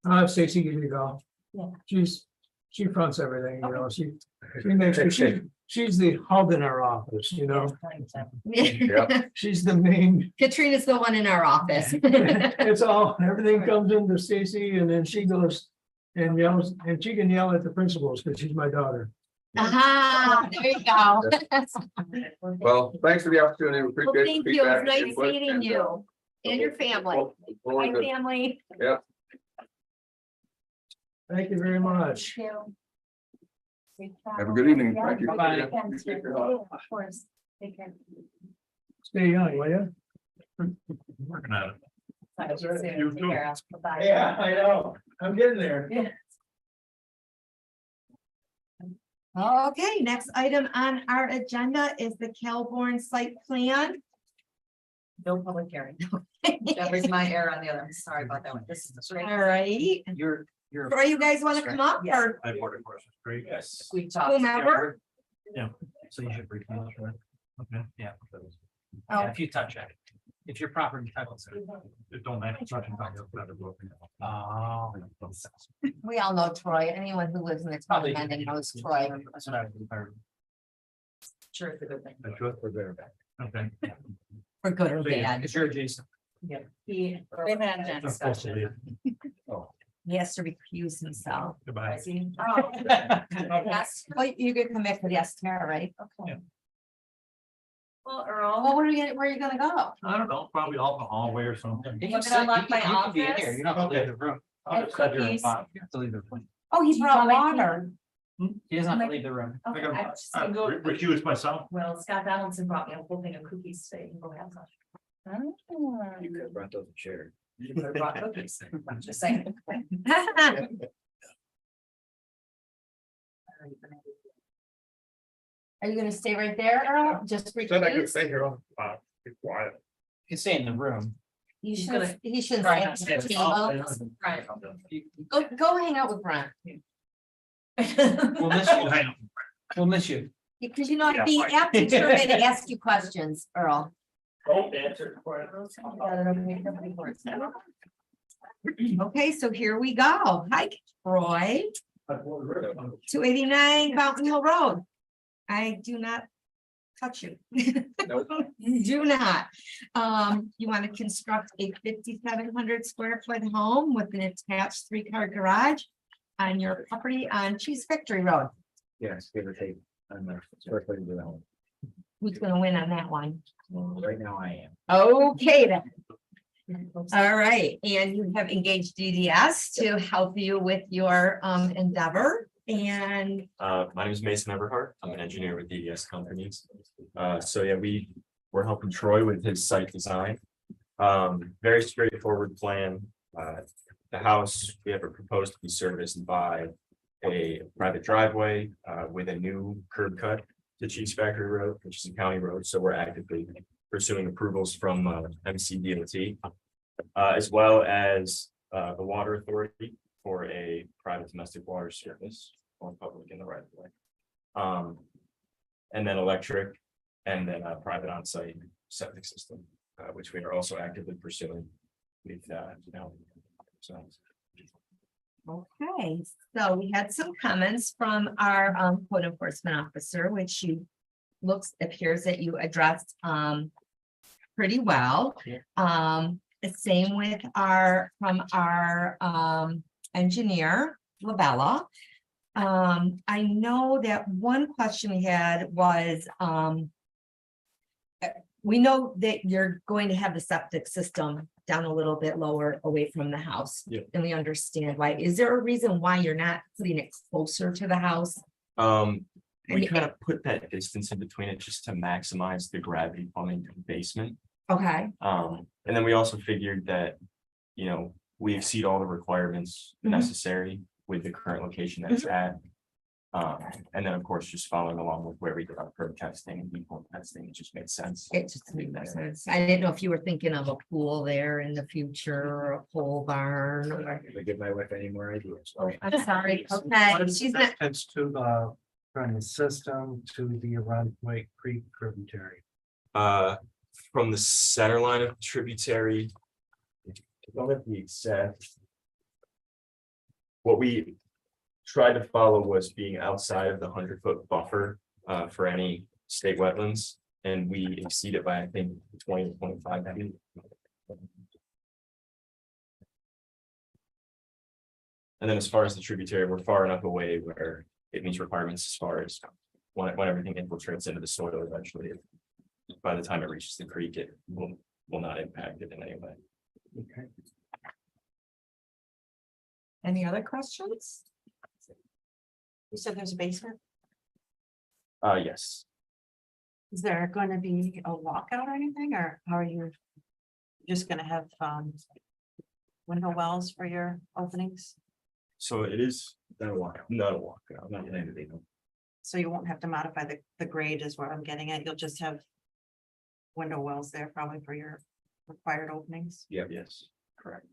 I'll have Stacy give you a call. Yeah. She fronts everything, she makes sure she's the hub in our office, she's the main. Katrina's the one in our office. It's all, everything comes into Stacy and then she goes and yells, and she can yell at the principals because she's my daughter. Aha, there you go. Well, thanks for the opportunity. We Well, appreciate the thank you. It was feedback nice and input, meeting and, you and your family. look forward Hi, to- family. Thank you very much. Have a good evening. Thank you. Bye. Of course. Take care. Stay young, will you? Working at it. Talk to you soon. You Take too. care. Bye-bye. Yeah, I know. I'm getting there. Okay, next item on our agenda is the Kelborn site plan. No public hearing. That was my error on the other. I'm sorry about that one. This is straight. All right, You're. or you guys want to come up Yeah. or I have more questions, great. Yes. We talked. whomever? So you should brief me. Okay. Yeah. Oh. Yeah, if you touch it, if your property title. It don't matter. Such and such, it's better broken down. Oh. We all know Troy. Anyone who lives in the town Probably. of Mendon knows Troy. That's what I would prefer. Sure, it's a good thing. That's good. We're better back. Okay. For good or So, yeah, bad. if you're adjacent. Yeah. He. I'm supposed to leave. He has to recuse himself. Goodbye. See? Oh. Yes, well, you could come back for the STR, right? Okay. Yeah. Well, Earl. Well, where are you gonna go? I don't know, probably off the hallway or something. You Want can me to sit- unlock you can- my you can be in office? here. You don't have to leave the room. And Just have your cookies. spot. You have to leave the room. Oh, he Do you brought want my water. He doesn't have to leave the room. Okay, I I got- just can go. Recuse myself. Well, Scott Donaldson brought me a whole thing of cookies today. You can go have some. You could have brought those chairs. You could have brought cookies. I'm just saying. Are you gonna stay right there, Earl? Just recuse? here, be quiet. You can stay in the room. You He's should, gonna he shouldn't try stay not at to the stay table. Right. Go hang out with Brent. We'll miss you. We'll miss you. Because you know, I'd be apt to maybe ask you questions, Earl. Don't answer. Okay, so here we go. Hi, Troy, 289 Fountain Hill Road. I do not touch you. Do not. You want to construct a 5,700 square foot home with an attached 3-car garage on your property on Cheese Factory Road. Yes, give or take. I'm the first way to do that one. Who's gonna win on that one? Right now I am. Okay, then. All right, and you have engaged DDS to help you with your endeavor and My name is Mason Everhart. I'm an engineer with DDS Companies. So yeah, we're helping Troy with his site design. Very straightforward plan. The house, we have it proposed to be serviced by a private driveway with a new curb cut to Cheese Factory Road, which is a county road. So we're actively pursuing approvals from MCDOT. As well as the water authority for a private domestic water service or public in the right of way. And then electric and then a private on-site septic system, which we are also actively pursuing with, so. okay, so we had some comments from our code enforcement officer, which you appears that you addressed pretty well. The same with from our engineer, Labella. I know that one question we had was, we know that you're going to have the septic system down a little bit lower away from the house. Yeah. And we understand why. Is there a reason why you're not putting it closer to the house? We kind of put that distance in between it just to maximize the gravity plumbing to the basement. Okay, And then we also figured that, we exceed all the requirements Mhm. necessary with the current location that it's at. And then, of course, just following along with where we did our curb testing and deep hole testing, it just made sense. it just makes sense. I didn't know if you were thinking of a pool there in the future or a pole barn or. If I give my wife any more ideas. Oh, I'm sorry, okay, she's not, It's to from the system to the Arundel Creek tributary. From the center line of tributary. I don't have the exact. What we tried to follow was being outside of the 100-foot buffer for any state wetlands, and we exceeded by, I think, 20 to 25 feet. And then as far as the tributary, we're far enough away where it meets requirements as far as when everything infiltrates into the soil eventually. By the time it reaches the creek, it will not impact it in any way. Okay. any other questions? You said there's a basement. Yes, Is there going to be a walkout or anything, or how are you? Just gonna have window wells for your openings? So it is, not a walk, not anything. So you won't have to modify the grade is what I'm getting at. You'll just have window wells there probably for your required openings. Yeah, yes, correct.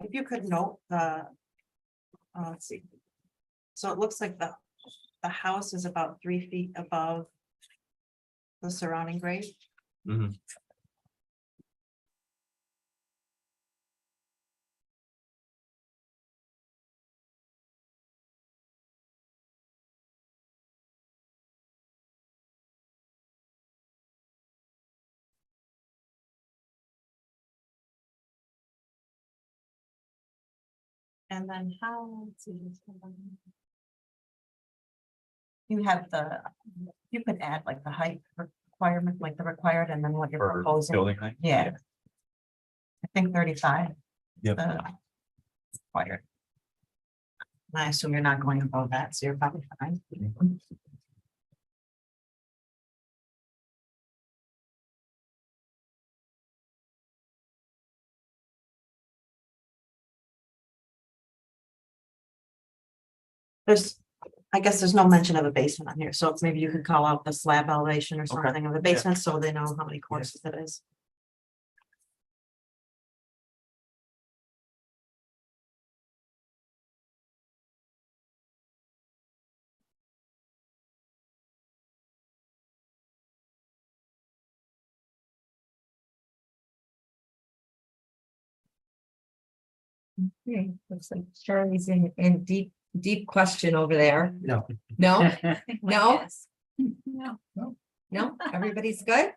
If you could note the, let's see. So it looks like the house is about 3 feet above the surrounding grade. Mhm. And then how, let's see. You have you could add like the height requirement, like the required, and then what you're For proposing. building height? Yeah. I think 35. Yep. Required. And I assume you're not going above that, so you're probably fine. I guess there's no mention of a basement on here, so maybe you could call out the slab elevation or something of the basement, so they know how many courses it is. Okay, looks like Charlie's in deep question over there. No. No, no, No. no, everybody's good?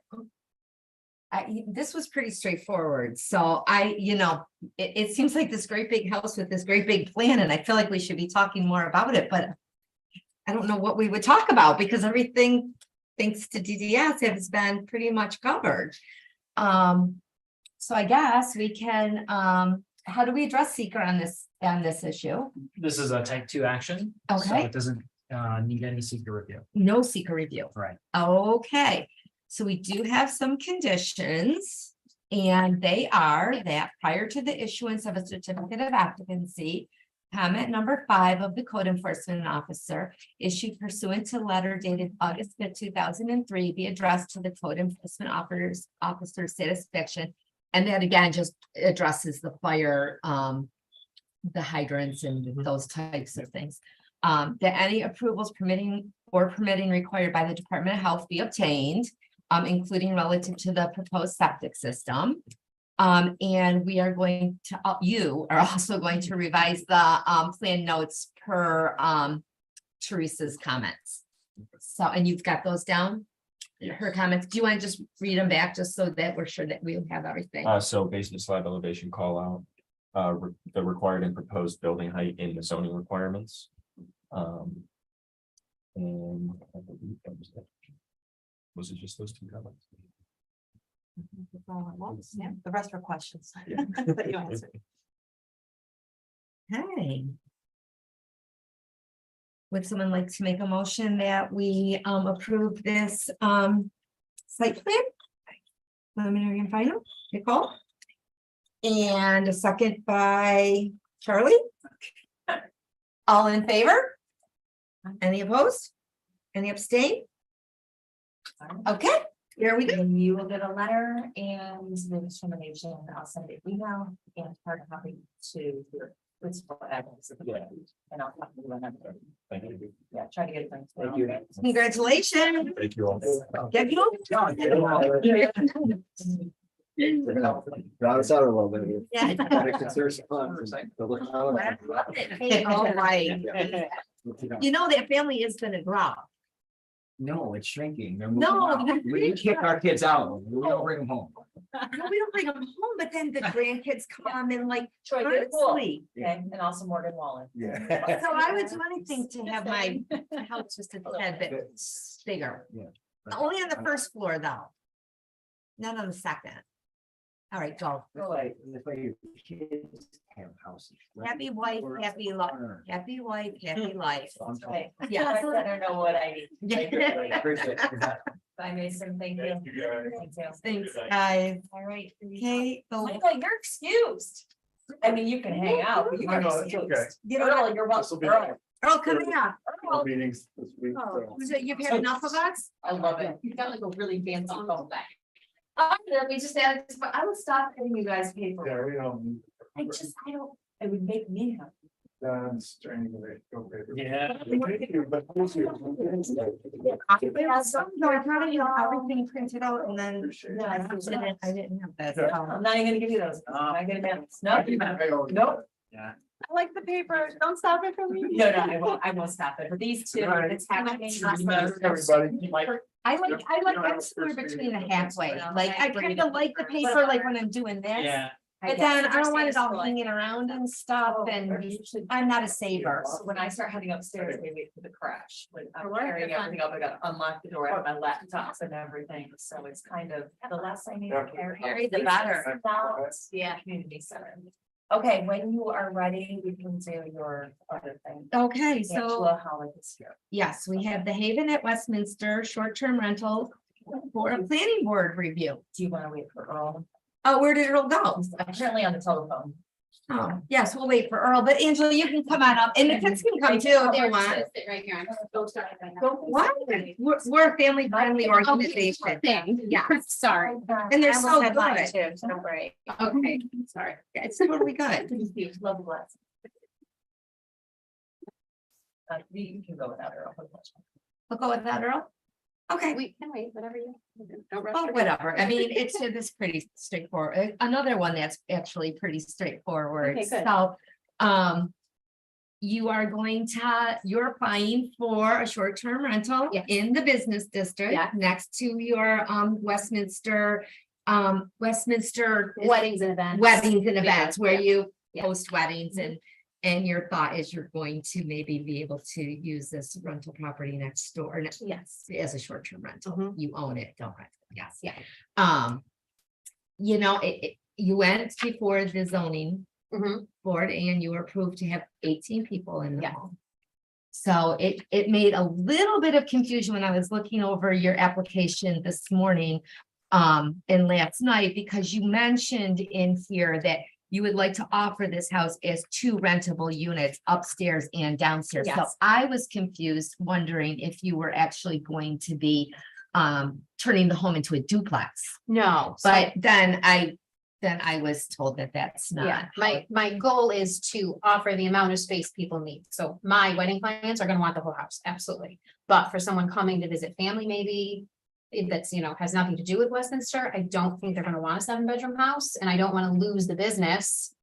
This was pretty straightforward, so it seems like this great big house with this great big plan, and I feel like we should be talking more about it, but I don't know what we would talk about, because everything, thanks to DDS, has been pretty much covered. So I guess we can, how do we address seeker on this issue? This is a type 2 action. So Okay. it doesn't need any secret review. No seeker review. Right. Okay, so we do have some conditions. And they are that prior to the issuance of a certificate of occupancy, comment number 5 of the code enforcement officer issued pursuant to letter dated August 5th, 2003, be addressed to the code enforcement officer's satisfaction. And that again just addresses the fire, the hydrants and those types of things. That any approvals permitting required by the Department of Health be obtained, including relative to the proposed septic system. And we are going to, you are also going to revise the plan notes per Teresa's comments. So, and you've got those down? Her comments. Do you want to just read them back just so that we're sure that we have everything? So basement slab elevation call out, the required and proposed building height in the zoning requirements. And I believe that was it just those 2 comments? Yeah, the rest are questions. Yeah. But you answered. Hey. Would someone like to make a motion that we approve this site plan? Preliminary and final, Nicole? And a second by Charlie? All in favor? Any opposed? Any abstain? Okay, here we go. You will get a letter and the determination, I'll send it email and hard copy to your principal address. And I'll talk to you another. Thank you. Yeah, try to get it done. Thank you. Congratulations. Thank you all. Get you. Brought us out a little bit. Yeah. Hey, all right. You know, that family is gonna grow. No, it's shrinking. They're No, moving out. We kick our kids out. We don't bring them home. No, we don't bring them home, but then the grandkids come and like Troy, get a pool. constantly. Okay, and also Morgan Wallen. Yeah. So I would do anything to have my house just a tad bit bigger. Yeah. Only on the first floor though. Not on the second. All right, go. Like, if your kids have houses. right? Happy wife, Or happy life, corner. happy wife, happy life. I'm Right. Yeah. I don't know what I need. Appreciate it. Bye, Mason, thank you. Thanks, guys. All right. Okay, the Michael, you're excused. I mean, you can hang out, but you I gotta know, be it's okay. serious. You know, Earl, you're welcome. Earl, Earl, come here. Earl, Meetings this week. You've had enough of us? I love it. You've got like a really fancy phone back. We just added, but I would stop having you guys pay for it. I don't, it would make me happy. Yeah. No, I thought I had everything printed out and then. I didn't have that. I'm not even gonna give you those. I'm not gonna balance. No, nope. Yeah. I like the paper. Don't stop it from me. No, I won't stop it. But these two, Right. it's happening. Everybody. I like, I'm somewhere between the halfway, like, I kind of like the paper, like when I'm doing this. Yeah, But then I don't want it all hanging around and stuff, and I'm not a saver. So when I start heading upstairs, they wait for the crash. When I'm For work, carrying you're everything up, I gotta unlock the door, I have my laptops and everything, so it's kind of the less I need to carry. Carry the better. Yeah, community center. Okay, when you are ready, we can do your other thing. Okay, so, Angela Holland is here. yes, we have the Haven at Westminster short-term rental for a planning board review. Do you wanna wait for Earl? Oh, where did Earl go? He's currently on the telephone. Oh, yes, we'll wait for Earl, but Angela, you can come on up, and the kids can come too if you want. Right here. What? We're a family-friendly organization. Yeah, sorry. And they're so good. Don't worry. Okay, Sorry. it's totally good. Love the glass. You can go without Earl. We'll go with that, Earl. Okay. We can wait, whatever you. Don't rush. Oh, whatever. I mean, it's pretty straightforward. Another one that's actually pretty straightforward. Okay, good. So, you are you're applying for a short-term rental Yes. in the business district Yeah. next to your, Westminster Weddings and events. weddings and events where Yeah. you Yeah. host weddings and your thought is you're going to maybe be able to use this rental property next door Yes. as a short-term rental. Mhm. You own it, don't rent it. Yes. Yeah. You know, you went before the zoning Mhm. board and you were approved to have 18 people in the Yeah. home. So it made a little bit of confusion when I was looking over your application this morning. And last night, because you mentioned in here that you would like to offer this house as 2 rentable units upstairs and downstairs. So Yes. I was confused, wondering if you were actually going to be turning the home into a duplex. No, But then I was told that that's not. yeah, my goal is to offer the amount of space people need. So my wedding clients are gonna want the whole house, absolutely. But for someone coming to visit family, maybe that's, has nothing to do with Westminster, I don't think they're gonna want a 7-bedroom house, and I don't wanna lose the business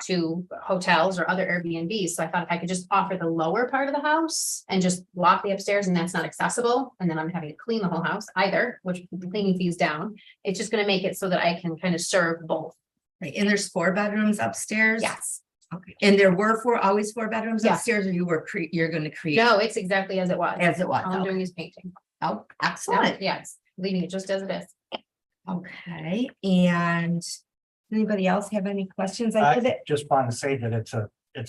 to hotels or other Airbnbs. So I thought if I could just offer the lower part of the house and just lock the upstairs and that's not accessible, and then I'm having to clean the whole house either, which the cleaning fees down. It's just gonna make it so that I can kind of serve both. Right, and there's 4 bedrooms upstairs? Yes. Okay, and there were always 4 bedrooms Yeah. upstairs, or you're gonna create? No, it's exactly as it was. As it was, All I'm okay. doing is painting. Oh, excellent. Yes, leaving it just as it is. Okay, and anybody else have any questions? I did I it. just want to say that it's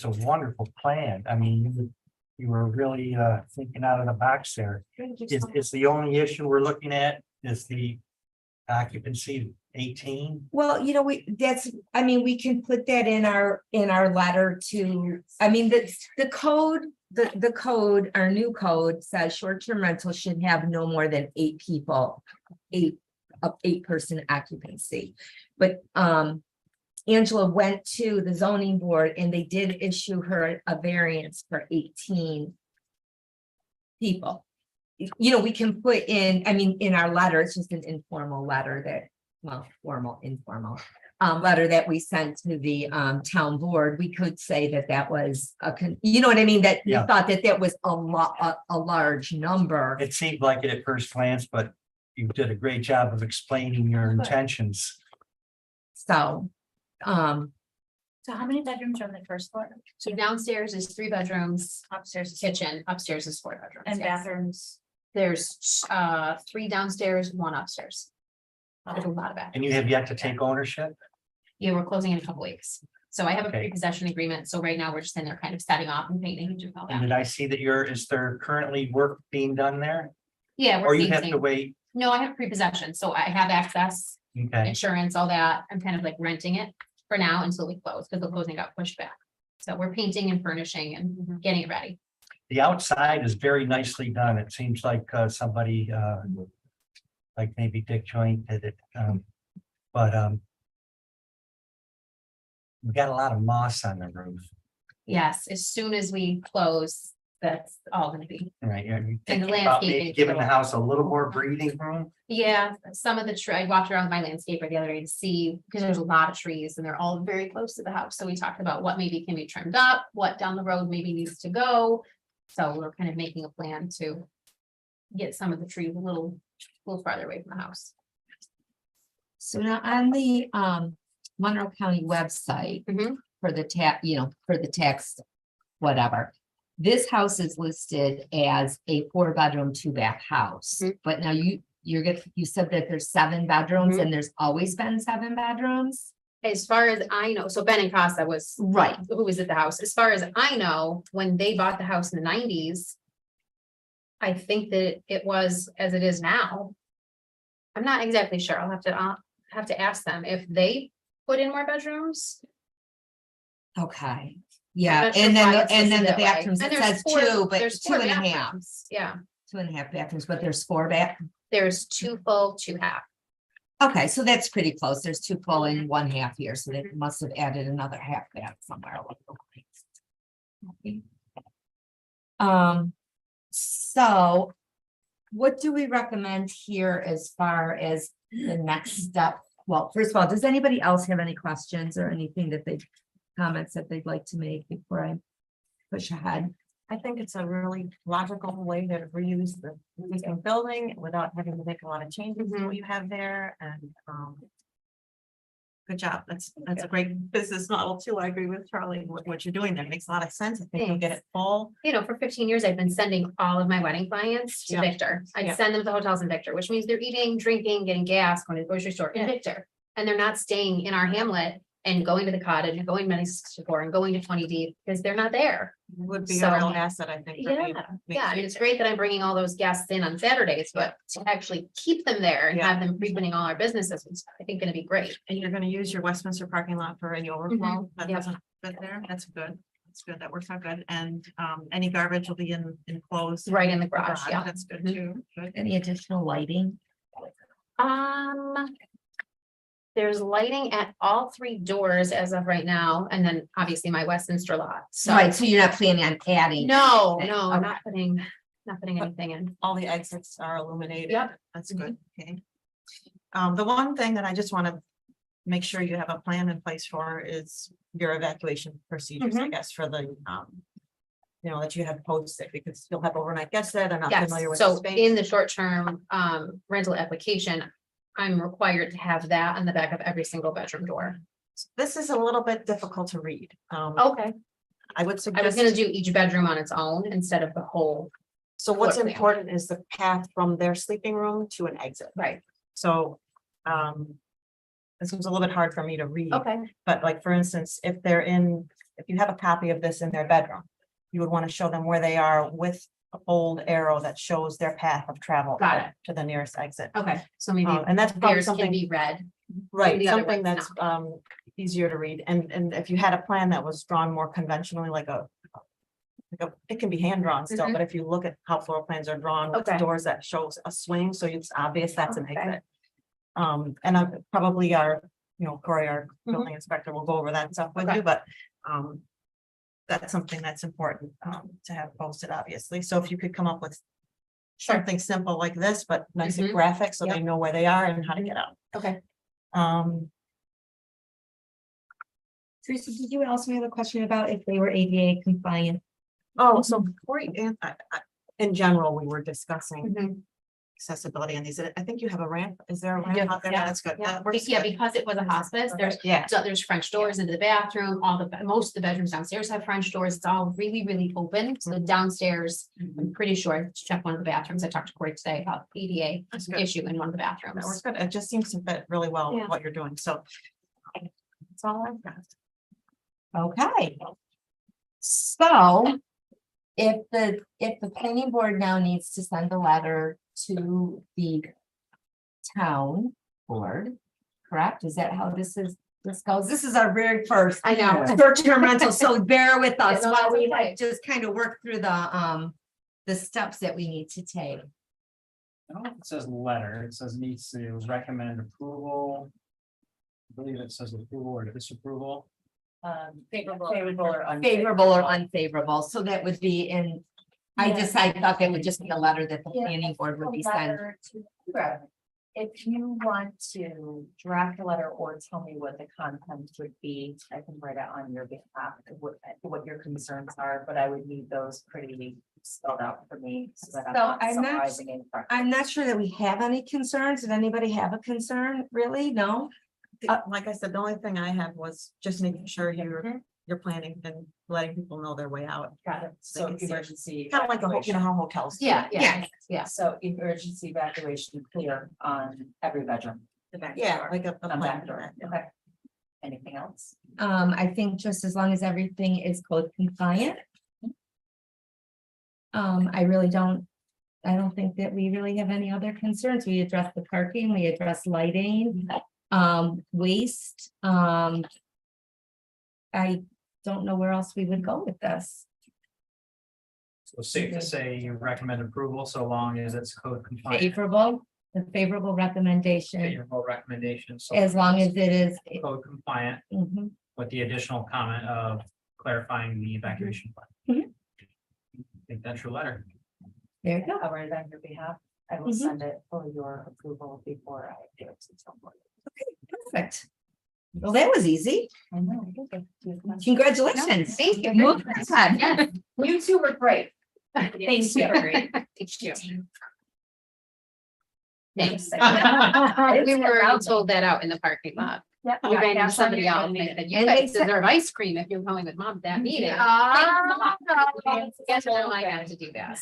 a wonderful plan. I mean, you were really thinking out of the box there. Is the only issue we're looking at is the occupancy 18? Well, we can put that in our letter to, the code, the code, our new code says short-term rental should have no more than 8 people, 8-person occupancy. But, Angela went to the zoning board and they did issue her a variance for 18 people. We can put in our letter, it's just an informal letter informal letter that we sent to the town board. We could say that was that we Yeah. thought that was a large number. It seemed like it at first glance, but you did a great job of explaining your intentions. So, So how many bedrooms are on the first floor? So downstairs is 3 bedrooms, Upstairs is kitchen, upstairs is 4 bedrooms. and yes. bathrooms. There's 3 downstairs, 1 upstairs. There's a lot of bathrooms. And you have yet to take ownership? Yeah, we're closing in a couple weeks. So I have a Okay. pre-possession agreement. So right now we're just in there kind of setting off and painting and doing all And that. did I see that is there currently work being done there? Yeah, Or we're you have to painting. wait? No, I have pre-possession, so I have access, Okay, insurance, all that. I'm kind of like renting it. for now until we close, because the closing got pushed back. So we're painting and furnishing and getting it ready. The outside is very nicely done. It seems like somebody like maybe Dick Joint did it. But we got a lot of moss on the roof, Yes, as soon as we close, that's all gonna be. right? Are you And the thinking about maybe landscaping giving the too. house a little more breathing room? Yeah, some of the tree, I walked around with my landscaper the other day to see, because there's a lot of trees and they're all very close to the house. So we talked about what maybe can be trimmed up, what down the road maybe needs to go. So we're kind of making a plan to get some of the trees a little farther away from the house. So now on the Monroe County website Mhm. for the for the tax, whatever. This house is listed as a 4-bedroom, 2-bath house, Mhm. but now you said that there's 7 bedrooms Mhm. and there's always been 7 bedrooms? As far as I know, so Ben and Casa was Right. who was at the house. As far as I know, when they bought the house in the 90s, I think that it was as it is now. I'm not exactly sure. I'll have to ask them if they put in more bedrooms. Okay, I'm yeah, not sure and why then, it's and then listed the that way. bathrooms, And it there's says four- 2, but there's 2 four and a half, bathrooms. Yeah, 2.5 bathrooms, but there's 4 bath. there's 2 full, 2 half. Okay, so that's pretty close. There's 2 full and 1 half here, so they must have added another half bath somewhere along the line. So what do we recommend here as far as the next step? Well, first of all, does anybody else have any questions or anything that comments that they'd like to make before I push ahead? I think it's a really logical way to reuse the existing building without having to make a lot of changes to what you have there and, good job. That's a great business model too. I agree with Charlie. What you're doing there makes a lot of sense. I think you'll get it full. You know, for 15 years, I've been sending all of my wedding clients to Yeah. Victor. I Yeah. send them to hotels in Victor, which means they're eating, drinking, getting gas, going to the grocery store in Victor. And they're not staying in our hamlet and going to the cottage and going to Medicine and going to 20D because they're not there. Would be So- a real asset, I think. for me. Yeah, I mean, it's great that I'm bringing all those guests in on Saturdays, but to actually keep them there and Yeah. have them frequenting all our businesses, is, I think, gonna be great. And you're gonna use your Westminster parking lot for any overflow that Yep. doesn't fit there. That's good. That's good. That works out good. And any garbage will be enclosed. Right in the garage, yeah. That's good Mhm. too. Good. Any additional lighting? There's lighting at all 3 doors as of right now, and then obviously my Westminster lot, so. Right, so you're not planning on adding? No, Okay, no, I'm okay. not putting anything in. All the exits are illuminated. Yep. That's good. Okay. The one thing that I just want to make sure you have a plan in place for is your evacuation procedures, I guess, for the, that you have posted, because you'll have overnight guests there. They're not Yes, familiar with the so space. in the short term rental application, I'm required to have that on the back of every single bedroom door. This is a little bit difficult to read. Okay. I would I was suggest. gonna do each bedroom on its own instead of the whole. So what's floor plan. important is the path from their sleeping room to an exit. Right. So, this was a little bit hard for me to read. Okay. But like, for instance, if you have a copy of this in their bedroom, you would want to show them where they are with a bold arrow that shows their path of travel. Got it. To the nearest exit. Okay, so maybe And that's probably theirs can something, be read. right, the other something ones that's easier to read. And if you had a plan that was drawn more conventionally, it can be hand drawn still, Mhm. but if you look at how floor plans are drawn with Okay. doors that shows a swing, so it's obvious that's an Okay. exit. And I'm probably Corey, our Mhm. building inspector, will go over that stuff with Okay. you, but that's something that's important to have posted, obviously. So if you could come up with Sure. something simple like this, but nice and Mhm. graphic, so they Yep. know where they are and how to get out. Okay. Teresa, did you also have a question about if they were ADA compliant? Oh, so Corey, in general, we were discussing Mhm. accessibility in these. I think you have a ramp. Is there a ramp Yeah, out there? yeah, That's good. Yeah, That works yeah, good. because it was a hospice, Yeah. there's French doors into the bathroom, most of the bedrooms downstairs have French doors, it's all really, really open, so Mm-hmm. downstairs, I'm pretty sure, to check one of the bathrooms, I talked to Corey today about ADA That's good. issue in one of the That bathrooms. works good. It just seems to fit really well with Yeah. what you're doing. So that's all I've got. Okay. So if the planning board now needs to send a letter to the town board, correct? Is that how this is This is our very first. I know. Short-term rental, so bear with us Yeah, no, while that's we okay. like just kind of work through the steps that we need to take. I don't know if it says letter, it says needs to recommend approval. I believe it says approval or disapproval. Favorable or unfavorable. Favorable or unfavorable, so that would be in, I thought that would just be a letter that the planning board would be sent. If you want to draft a letter or tell me what the content would be, I can write it on your behalf, what your concerns are, but I would need those pretty spelled out for me. So that So I'm I'm not not- summarizing incorrectly. I'm not sure that we have any concerns. Did anybody have a concern? Really? No? Like I said, the only thing I had was just making sure you're planning and letting people know their way out. Got it. So So they can see it. emergency. Kind of like you know how hotels. do Yeah, it. yeah, yeah. So emergency evacuation clear on every bedroom. Yeah, like a On plan back for door. that. Okay. Anything else? I think just as long as everything is code compliant. I don't think that we really have any other concerns. We address the parking, we address lighting, waste. I don't know where else we would go with this. So safe to say you recommend approval so long as it's code compliant. Favorable, the favorable recommendation, Favorable recommendation. so as long as it is. Code compliant Mhm. with the additional comment of clarifying the evacuation plan. I think that's your letter. There you go. I'll write it on your behalf. I will Mhm. send it for your approval before I do it to someone. Perfect. Well, that was easy. I know. Congratulations. Thank you. Move ahead. Yes. You two were great. Thank Thank you. Thanks. We were told that out in the parking lot. Yeah. We ran into somebody else and they said, you guys deserve ice cream if you're going with mom to that meeting. Guess what, I got to do that.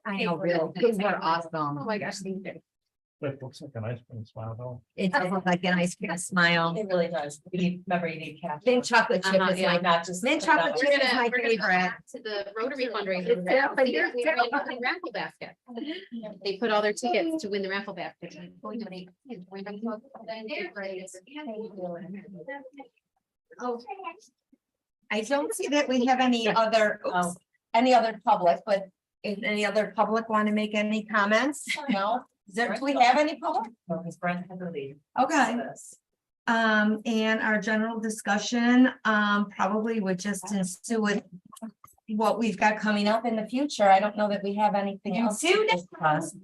I know, really. These were Oh awesome. my gosh, thank you. That looks like an ice cream smile though. It does look like an ice cream smile. It really does. Remember, you need caffeine. Mint chocolate chip Uh-huh, is yeah. like, Not just. mint chocolate We're chip is gonna, my we're gonna go favorite. back to the Rotary fundraiser. It's definitely- We ran a raffle basket. They put all their tickets to win the raffle basket. Oh. I don't see that we have any other, any other public, but if any other public want to make any comments? No? Do we have any public? No, because Brent had to leave. Okay. And our general discussion, probably would just ensue with what we've got coming up in the future. I don't know that we have anything else. to discuss.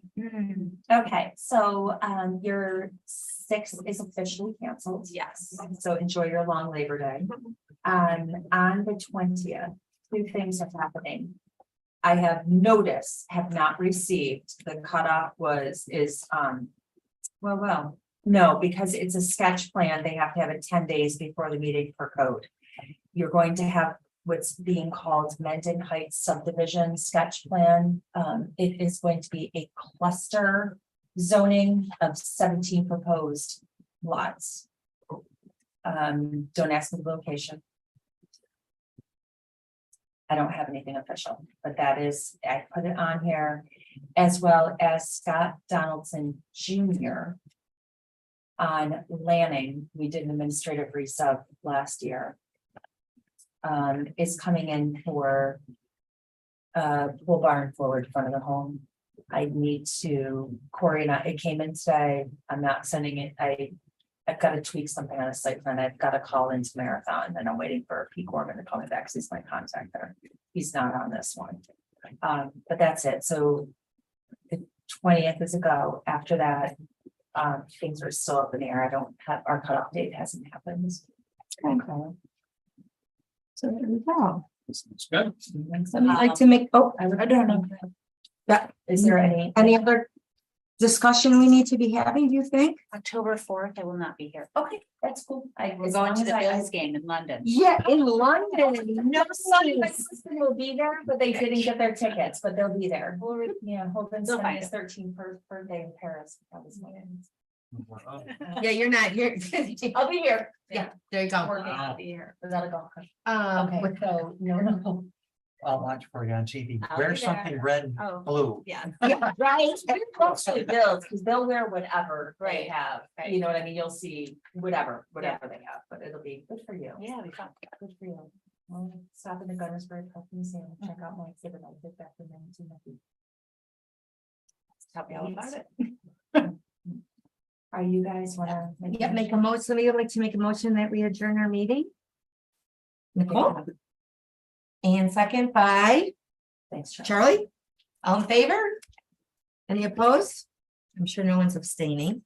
Okay, so your sixth is officially canceled. Yes. So enjoy your long Labor Day. On the 20th, two things are happening. I have noticed, have not received, the cutoff no, because it's a sketch plan, they have to have it 10 days before the meeting for code. You're going to have what's being called Mendon Heights subdivision sketch plan. It is going to be a cluster zoning of 17 proposed lots. Don't ask me the location. I don't have anything official, but that is, I put it on here, as well as Scott Donaldson Jr. On Lanning, we did an administrative resub last year. Is coming in for pole barn forward front of the home. I need to, Corey and it came in today. I'm not sending it. I've got to tweak something on a site plan. I've got to call into Marathon and I'm waiting for Pete Gorman to call me back because he's my contact there. He's not on this one. But that's it. So the 20th is a go. After that, things are still up in the air. I don't have, our cutoff date hasn't happened. Okay. So there we go. It's good. Somebody like to make, I don't know. Yeah, Is there any other discussion we need to be having, do you think? October 4th, I will not be here. Okay, that's cool. We're going to the Bills game in London. Yeah, in London. No, son, my sister will be there, but they didn't get their tickets, but they'll be there. Yeah, Holden's They'll find his 13th birthday in Paris. That was my. Yeah, you're not, you're. I'll be here. Yeah, there you go. Working, I'll be here. Was that a golf cart? Okay. So, no. I'll watch for you on TV. I'll Wear be there. something red, and Oh, blue. yeah, yeah, right, especially Bills, because they'll wear whatever they Right, have, right. you know what I mean, you'll see whatever they have, but it'll be good for you. Yeah, we fun. Good for you. Well, stop in the Gunnersburg Park Museum, check out my exhibit, I'll get back to them too. Tell me all about it. Are you guys wanna? Yeah, make a motion, somebody would like to make a motion that we adjourn our meeting? Nicole? And second by Thanks, Charlie. Charlie? All in favor? Any opposed? I'm sure no one's abstaining.